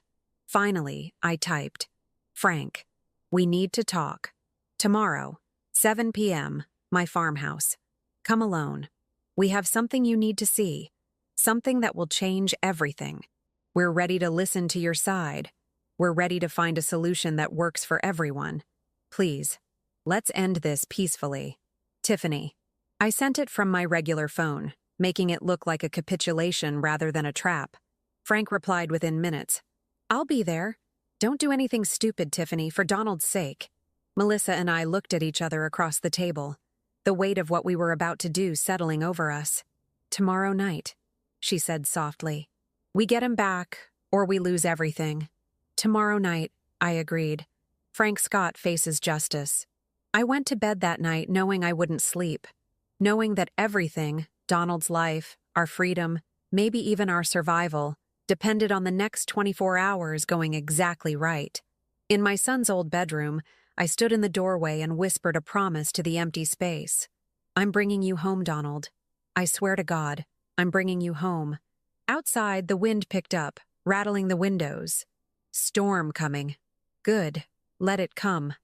Finally, I typed, Frank, we need to talk. Tomorrow, 7 p.m., my farmhouse. Come alone. We have something you need to see. Something that will change everything. We're ready to listen to your side. We're ready to find a solution that works for everyone. Please, let's end this peacefully. Tiffany. I sent it from my regular phone, making it look like a capitulation rather than a trap. Frank replied within minutes. I'll be there. Don't do anything stupid, Tiffany, for Donald's sake. Melissa and I looked at each other across the table, the weight of what we were about to do settling over us. Tomorrow night, she said softly. We get him back, or we lose everything. Tomorrow night, I agreed. Frank Scott faces justice. I went to bed that night knowing I wouldn't sleep, knowing that everything, Donald's life, our freedom, maybe even our survival, depended on the next 24 hours going exactly right. In my son's old bedroom, I stood in the doorway and whispered a promise to the empty space. I'm bringing you home, Donald. I swear to God, I'm bringing you home. Outside, the wind picked up, rattling the windows. Storm coming. Good. Let it come.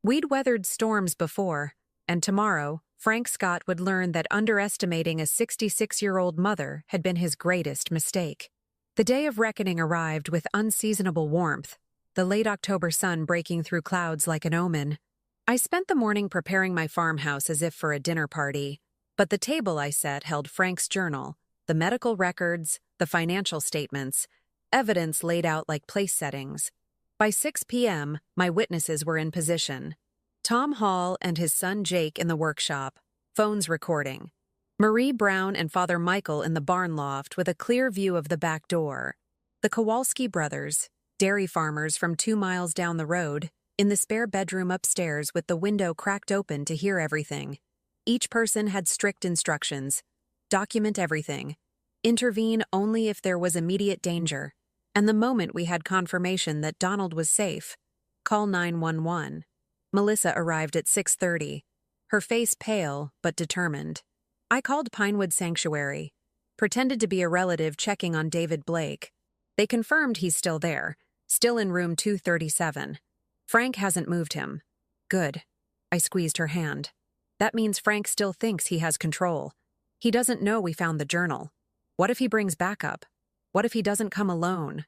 We'd weathered storms before, and tomorrow, Frank Scott would learn that underestimating a 66-year-old mother had been his greatest mistake. The day of reckoning arrived with unseasonable warmth, the late October sun breaking through clouds like an omen. I spent the morning preparing my farmhouse as if for a dinner party, but the table I set held Frank's journal, the medical records, the financial statements, evidence laid out like place settings. By 6 p.m., my witnesses were in position. Tom Hall and his son Jake in the workshop, phones recording. Marie Brown and Father Michael in the barn loft with a clear view of the back door. The Kowalski brothers, dairy farmers from 2 miles down the road, in the spare bedroom upstairs with the window cracked open to hear everything. Each person had strict instructions. Document everything. Intervene only if there was immediate danger. And the moment we had confirmation that Donald was safe, call 911. Melissa arrived at 6:30, her face pale but determined. I called Pinewood Sanctuary, pretended to be a relative checking on David Blake. They confirmed he's still there, still in room 237. Frank hasn't moved him. Good. I squeezed her hand. That means Frank still thinks he has control. He doesn't know we found the journal. What if he brings backup? What if he doesn't come alone?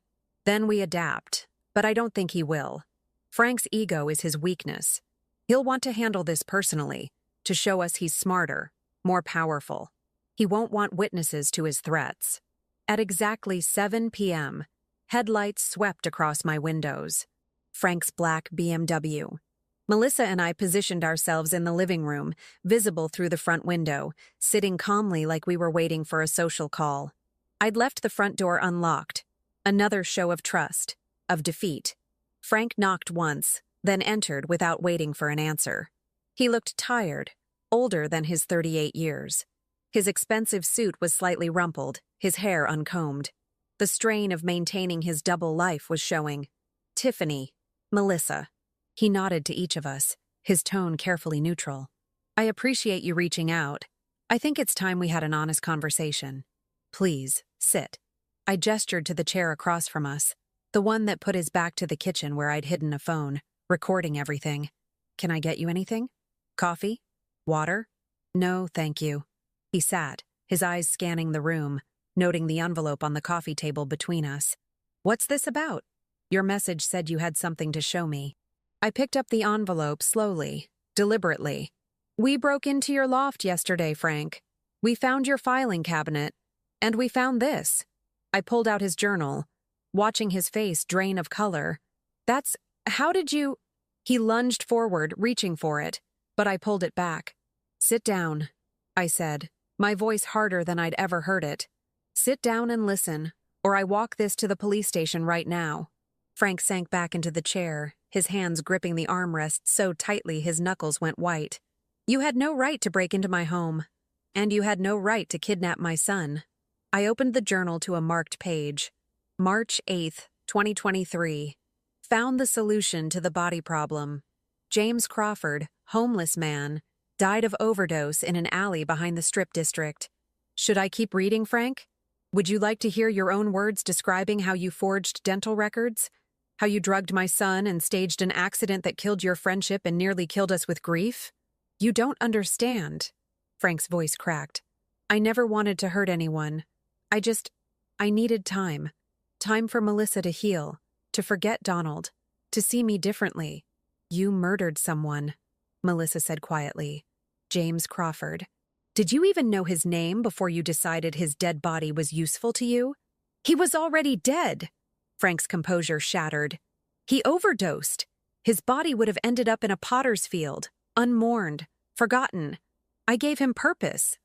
Then we adapt, but I don't think he will. Frank's ego is his weakness. He'll want to handle this personally, to show us he's smarter, more powerful. He won't want witnesses to his threats. At exactly 7 p.m., headlights swept across my windows. Frank's black BMW. Melissa and I positioned ourselves in the living room, visible through the front window, sitting calmly like we were waiting for a social call. I'd left the front door unlocked. Another show of trust, of defeat. Frank knocked once, then entered without waiting for an answer. He looked tired, older than his 38 years. His expensive suit was slightly rumpled, his hair uncombed. The strain of maintaining his double life was showing. Tiffany, Melissa. He nodded to each of us, his tone carefully neutral. I appreciate you reaching out. I think it's time we had an honest conversation. Please, sit. I gestured to the chair across from us, the one that put his back to the kitchen where I'd hidden a phone, recording everything. Can I get you anything? Coffee? Water? No, thank you. He sat, his eyes scanning the room, noting the envelope on the coffee table between us. What's this about? Your message said you had something to show me. I picked up the envelope slowly, deliberately. We broke into your loft yesterday, Frank. We found your filing cabinet. And we found this. I pulled out his journal, watching his face drain of color. How did you... He lunged forward, reaching for it, but I pulled it back. Sit down, I said, my voice harder than I'd ever heard it. Sit down and listen, or I walk this to the police station right now. Frank sank back into the chair, his hands gripping the armrest so tightly his knuckles went white. You had no right to break into my home, and you had no right to kidnap my son. I opened the journal to a marked page. March 8th, 2023. Found the solution to the body problem. James Crawford, homeless man, died of overdose in an alley behind the Strip District. Should I keep reading, Frank? Would you like to hear your own words describing how you forged dental records? How you drugged my son and staged an accident that killed your friendship and nearly killed us with grief? You don't understand. Frank's voice cracked. I never wanted to hurt anyone. I needed time. Time for Melissa to heal, to forget Donald, to see me differently. You murdered someone, Melissa said quietly. James Crawford. Did you even know his name before you decided his dead body was useful to you? He was already dead. Frank's composure shattered. He overdosed. His body would have ended up in a potter's field, unmourned, forgotten. I gave him purpose.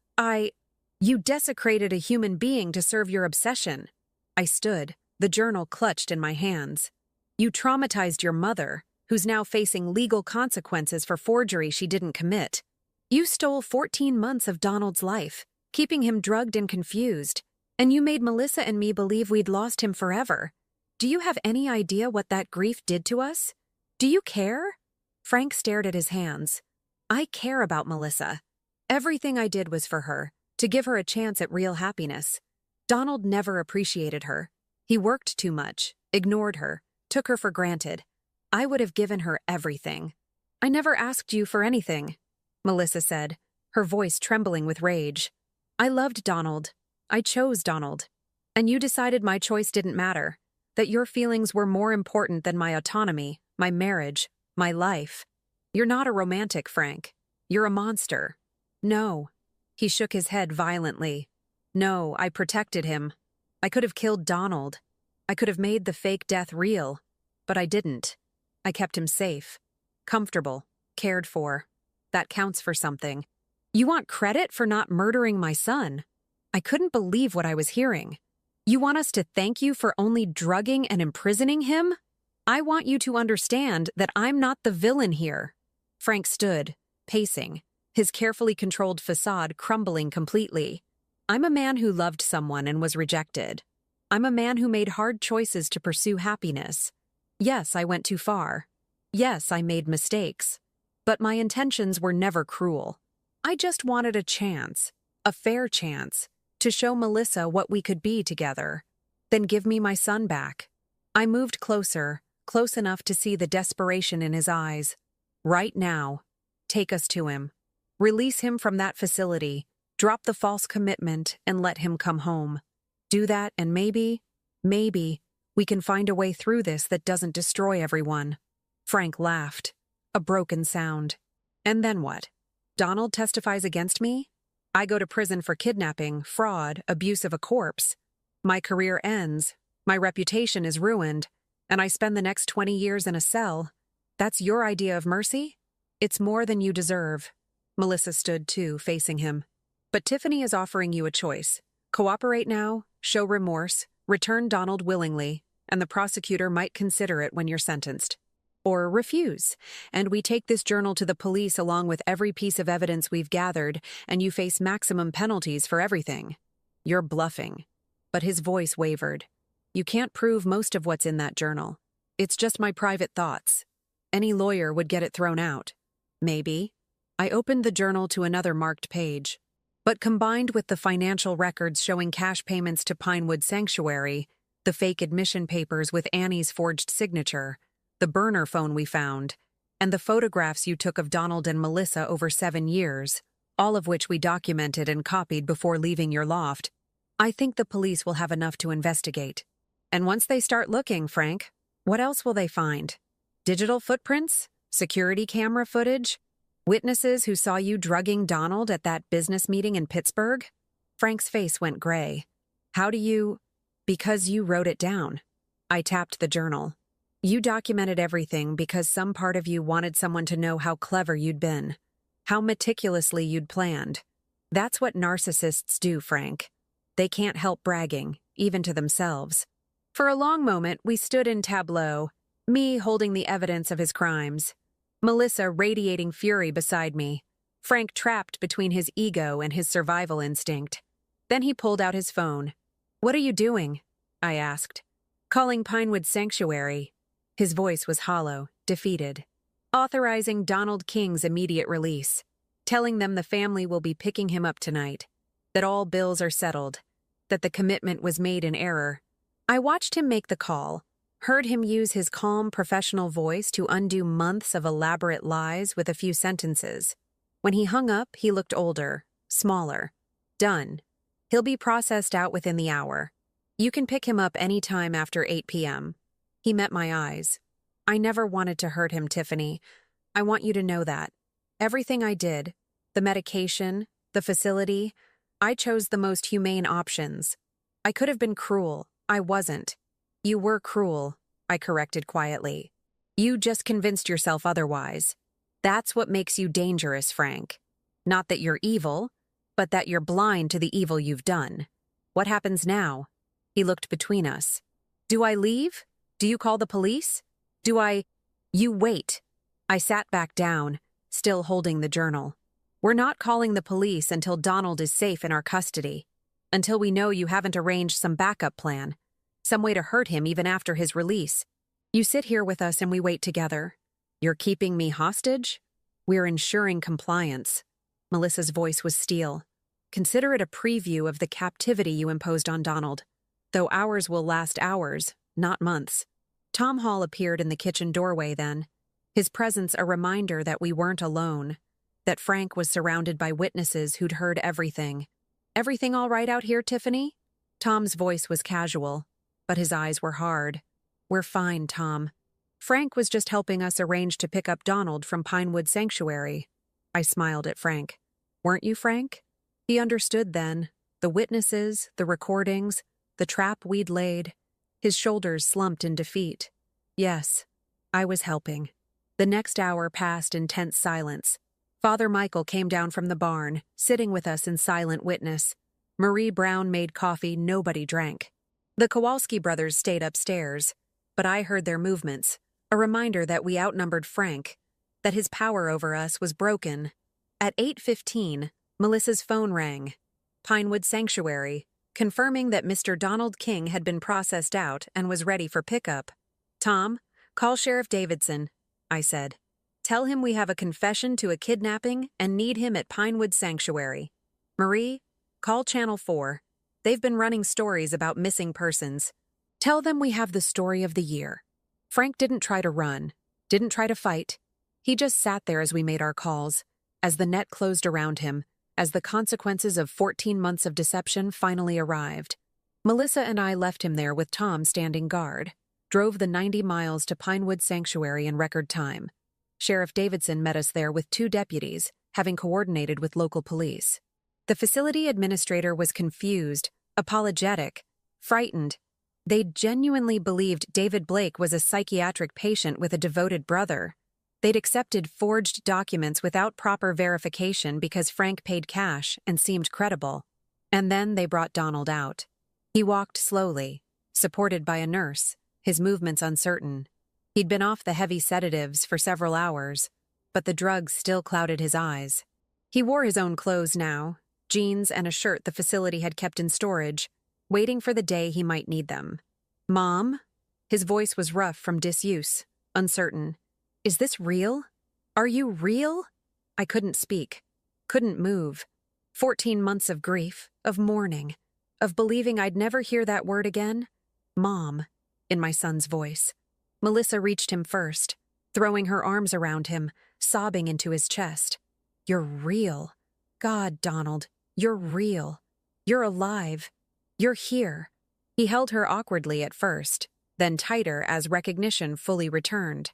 You desecrated a human being to serve your obsession. I stood, the journal clutched in my hands. You traumatized your mother, who's now facing legal consequences for forgery she didn't commit. You stole 14 months of Donald's life, keeping him drugged and confused, and you made Melissa and me believe we'd lost him forever. Do you have any idea what that grief did to us? Do you care? Frank stared at his hands. I care about Melissa. Everything I did was for her, to give her a chance at real happiness. Donald never appreciated her. He worked too much, ignored her, took her for granted. I would have given her everything. I never asked you for anything, Melissa said, her voice trembling with rage. I loved Donald. I chose Donald. And you decided my choice didn't matter, that your feelings were more important than my autonomy, my marriage, my life. You're not a romantic, Frank. You're a monster. No. He shook his head violently. No, I protected him. I could have killed Donald. I could have made the fake death real. But I didn't. I kept him safe, comfortable, cared for. That counts for something. You want credit for not murdering my son? I couldn't believe what I was hearing. You want us to thank you for only drugging and imprisoning him? I want you to understand that I'm not the villain here. Frank stood, pacing, his carefully controlled facade crumbling completely. I'm a man who loved someone and was rejected. I'm a man who made hard choices to pursue happiness. Yes, I went too far. Yes, I made mistakes. But my intentions were never cruel. I just wanted a chance, a fair chance, to show Melissa what we could be together. Then give me my son back. I moved closer, close enough to see the desperation in his eyes. Right now. Take us to him. Release him from that facility. Drop the false commitment and let him come home. Do that and maybe, we can find a way through this that doesn't destroy everyone. Frank laughed. A broken sound. And then what? Donald testifies against me? I go to prison for kidnapping, fraud, abuse of a corpse. My career ends, my reputation is ruined, and I spend the next 20 years in a cell. That's your idea of mercy? It's more than you deserve. Melissa stood too, facing him. But Tiffany is offering you a choice. Cooperate now, show remorse, return Donald willingly, and the prosecutor might consider it when you're sentenced. Or refuse, and we take this journal to the police along with every piece of evidence we've gathered, and you face maximum penalties for everything. You're bluffing. But his voice wavered. You can't prove most of what's in that journal. It's just my private thoughts. Any lawyer would get it thrown out. Maybe. I opened the journal to another marked page. But combined with the financial records showing cash payments to Pinewood Sanctuary, the fake admission papers with Annie's forged signature, the burner phone we found, and the photographs you took of Donald and Melissa over 7 years, all of which we documented and copied before leaving your loft, I think the police will have enough to investigate. And once they start looking, Frank, what else will they find? Digital footprints? Security camera footage? Witnesses who saw you drugging Donald at that business meeting in Pittsburgh? Frank's face went gray. How do you... Because you wrote it down. I tapped the journal. You documented everything because some part of you wanted someone to know how clever you'd been, how meticulously you'd planned. That's what narcissists do, Frank. They can't help bragging, even to themselves. For a long moment, we stood in tableau, me holding the evidence of his crimes, Melissa radiating fury beside me, Frank trapped between his ego and his survival instinct. Then he pulled out his phone. "What are you doing?" I asked. "Calling Pinewood Sanctuary." His voice was hollow, defeated. "Authorizing Donald King's immediate release. Telling them the family will be picking him up tonight. That all bills are settled. That the commitment was made in error." I watched him make the call, heard him use his calm, professional voice to undo months of elaborate lies with a few sentences. When he hung up, he looked older, smaller. Done. He'll be processed out within the hour. You can pick him up any time after 8 p.m. He met my eyes. I never wanted to hurt him, Tiffany. I want you to know that. Everything I did, the medication, the facility, I chose the most humane options. I could have been cruel. I wasn't. You were cruel, I corrected quietly. You just convinced yourself otherwise. That's what makes you dangerous, Frank. Not that you're evil, but that you're blind to the evil you've done. What happens now? He looked between us. Do I leave? Do you call the police? You wait. I sat back down, still holding the journal. We're not calling the police until Donald is safe in our custody. Until we know you haven't arranged some backup plan. Some way to hurt him even after his release. You sit here with us and we wait together. You're keeping me hostage? We're ensuring compliance. Melissa's voice was steel. Consider it a preview of the captivity you imposed on Donald. Though ours will last hours, not months. Tom Hall appeared in the kitchen doorway then, his presence a reminder that we weren't alone, that Frank was surrounded by witnesses who'd heard everything. "Everything all right out here, Tiffany?" Tom's voice was casual, but his eyes were hard. "We're fine, Tom. Frank was just helping us arrange to pick up Donald from Pinewood Sanctuary." I smiled at Frank. "Weren't you, Frank?" He understood then. The witnesses, the recordings, the trap we'd laid. His shoulders slumped in defeat. "Yes, I was helping." The next hour passed in tense silence. Father Michael came down from the barn, sitting with us in silent witness. Marie Brown made coffee nobody drank. The Kowalski brothers stayed upstairs, but I heard their movements, a reminder that we outnumbered Frank, that his power over us was broken. At 8:15, Melissa's phone rang. Pinewood Sanctuary, confirming that Mr. Donald King had been processed out and was ready for pickup. "Tom, call Sheriff Davidson," I said. "Tell him we have a confession to a kidnapping and need him at Pinewood Sanctuary. Marie, call Channel 4. They've been running stories about missing persons. Tell them we have the story of the year." Frank didn't try to run, didn't try to fight. He just sat there as we made our calls, as the net closed around him, as the consequences of 14 months of deception finally arrived. Melissa and I left him there with Tom standing guard, drove the 90 miles to Pinewood Sanctuary in record time. Sheriff Davidson met us there with 2 deputies, having coordinated with local police. The facility administrator was confused, apologetic, frightened. They genuinely believed David Blake was a psychiatric patient with a devoted brother. They'd accepted forged documents without proper verification because Frank paid cash and seemed credible. And then they brought Donald out. He walked slowly, supported by a nurse, his movements uncertain. He'd been off the heavy sedatives for several hours, but the drugs still clouded his eyes. He wore his own clothes now, jeans and a shirt the facility had kept in storage, waiting for the day he might need them. "Mom?" His voice was rough from disuse, uncertain. "Is this real? Are you real?" I couldn't speak, couldn't move. 14 months of grief, of mourning, of believing I'd never hear that word again. "Mom," in my son's voice. Melissa reached him first, throwing her arms around him, sobbing into his chest. "You're real. God, Donald, you're real. You're alive. You're here." He held her awkwardly at first, then tighter as recognition fully returned.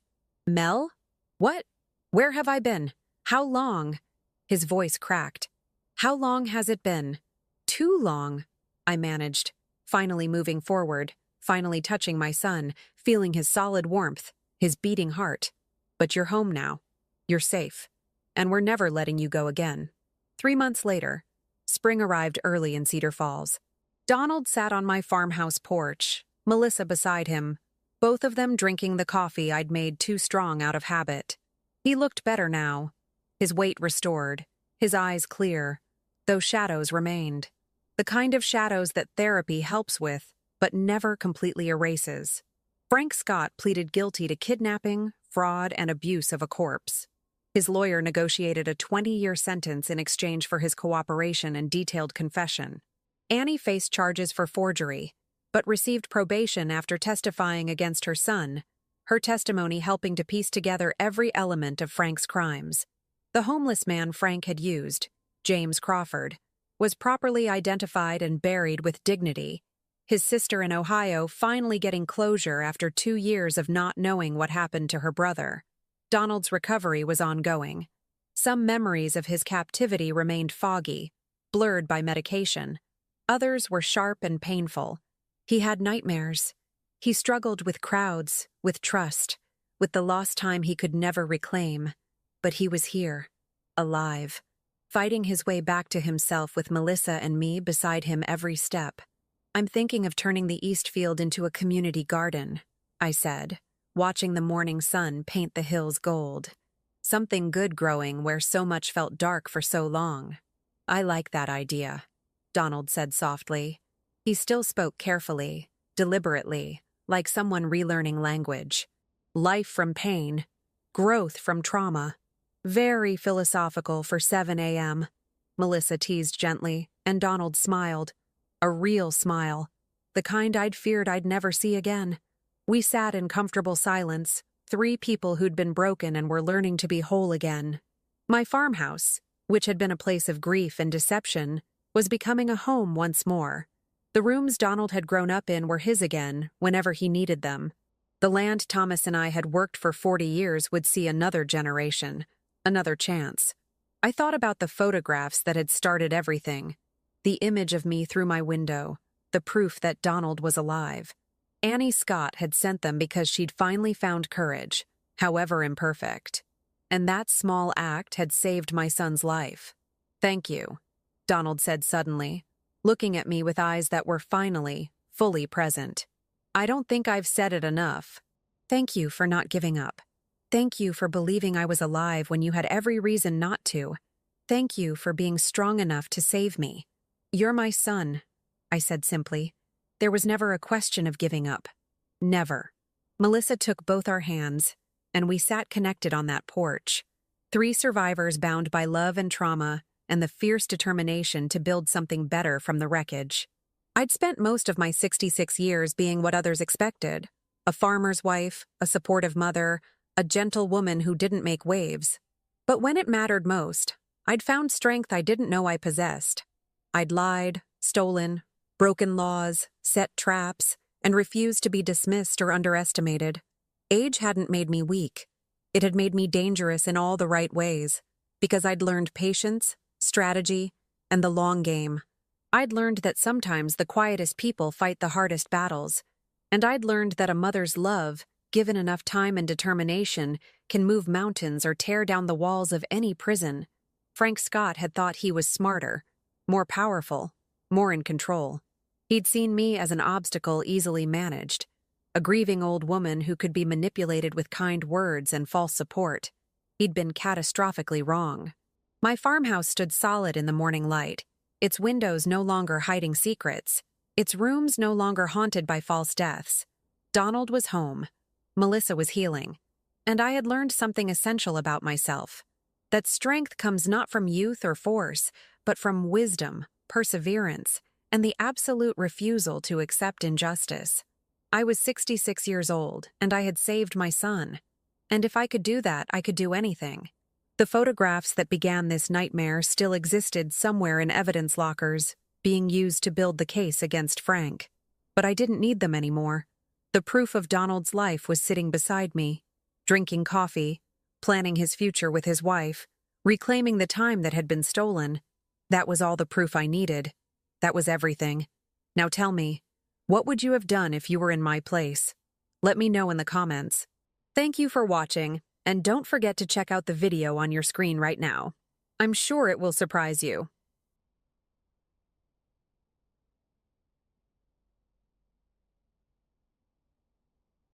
"Mel? What? Where have I been? How long?" His voice cracked. "How long has it been?" "Too long," I managed, finally moving forward, finally touching my son, feeling his solid warmth, his beating heart. "But you're home now. You're safe. And we're never letting you go again." 3 months later, spring arrived early in Cedar Falls. Donald sat on my farmhouse porch, Melissa beside him, both of them drinking the coffee I'd made too strong out of habit. He looked better now, his weight restored, his eyes clear, though shadows remained. The kind of shadows that therapy helps with, but never completely erases. Frank Scott pleaded guilty to kidnapping, fraud, and abuse of a corpse. His lawyer negotiated a 20-year sentence in exchange for his cooperation and detailed confession. Annie faced charges for forgery, but received probation after testifying against her son, her testimony helping to piece together every element of Frank's crimes. The homeless man Frank had used, James Crawford, was properly identified and buried with dignity, his sister in Ohio finally getting closure after 2 years of not knowing what happened to her brother. Donald's recovery was ongoing. Some memories of his captivity remained foggy, blurred by medication. Others were sharp and painful. He had nightmares. He struggled with crowds, with trust, with the lost time he could never reclaim. But he was here, alive, fighting his way back to himself with Melissa and me beside him every step. "I'm thinking of turning the East Field into a community garden," I said, watching the morning sun paint the hills gold. "Something good growing where so much felt dark for so long." "I like that idea," Donald said softly. He still spoke carefully, deliberately, like someone relearning language. "Life from pain, growth from trauma." "Very philosophical for 7 a.m., Melissa teased gently, and Donald smiled. A real smile, the kind I'd feared I'd never see again. We sat in comfortable silence, three people who'd been broken and were learning to be whole again. My farmhouse, which had been a place of grief and deception, was becoming a home once more. The rooms Donald had grown up in were his again, whenever he needed them. The land Thomas and I had worked for 40 years would see another generation, another chance. I thought about the photographs that had started everything. The image of me through my window, the proof that Donald was alive. Annie Scott had sent them because she'd finally found courage, however imperfect. And that small act had saved my son's life. "Thank you," Donald said suddenly, looking at me with eyes that were finally, fully present. "I don't think I've said it enough. Thank you for not giving up. Thank you for believing I was alive when you had every reason not to. Thank you for being strong enough to save me. You're my son," I said simply. There was never a question of giving up. Never. Melissa took both our hands, and we sat connected on that porch. Three survivors bound by love and trauma, and the fierce determination to build something better from the wreckage. I'd spent most of my 66 years being what others expected. A farmer's wife, a supportive mother, a gentle woman who didn't make waves. But when it mattered most, I'd found strength I didn't know I possessed. I'd lied, stolen, broken laws, set traps, and refused to be dismissed or underestimated. Age hadn't made me weak. It had made me dangerous in all the right ways, because I'd learned patience, strategy, and the long game. I'd learned that sometimes the quietest people fight the hardest battles, and I'd learned that a mother's love, given enough time and determination, can move mountains or tear down the walls of any prison. Frank Scott had thought he was smarter, more powerful, more in control. He'd seen me as an obstacle easily managed, a grieving old woman who could be manipulated with kind words and false support. He'd been catastrophically wrong. My farmhouse stood solid in the morning light, its windows no longer hiding secrets, its rooms no longer haunted by false deaths. Donald was home. Melissa was healing. And I had learned something essential about myself. That strength comes not from youth or force, but from wisdom, perseverance, and the absolute refusal to accept injustice. I was 66 years old, and I had saved my son. And if I could do that, I could do anything. The photographs that began this nightmare still existed somewhere in evidence lockers, being used to build the case against Frank. But I didn't need them anymore. The proof of Donald's life was sitting beside me, drinking coffee, planning his future with his wife, reclaiming the time that had been stolen. That was all the proof I needed. That was everything. Now tell me, what would you have done if you were in my place? Let me know in the comments. Thank you for watching, and don't forget to check out the video on your screen right now. I'm sure it will surprise you.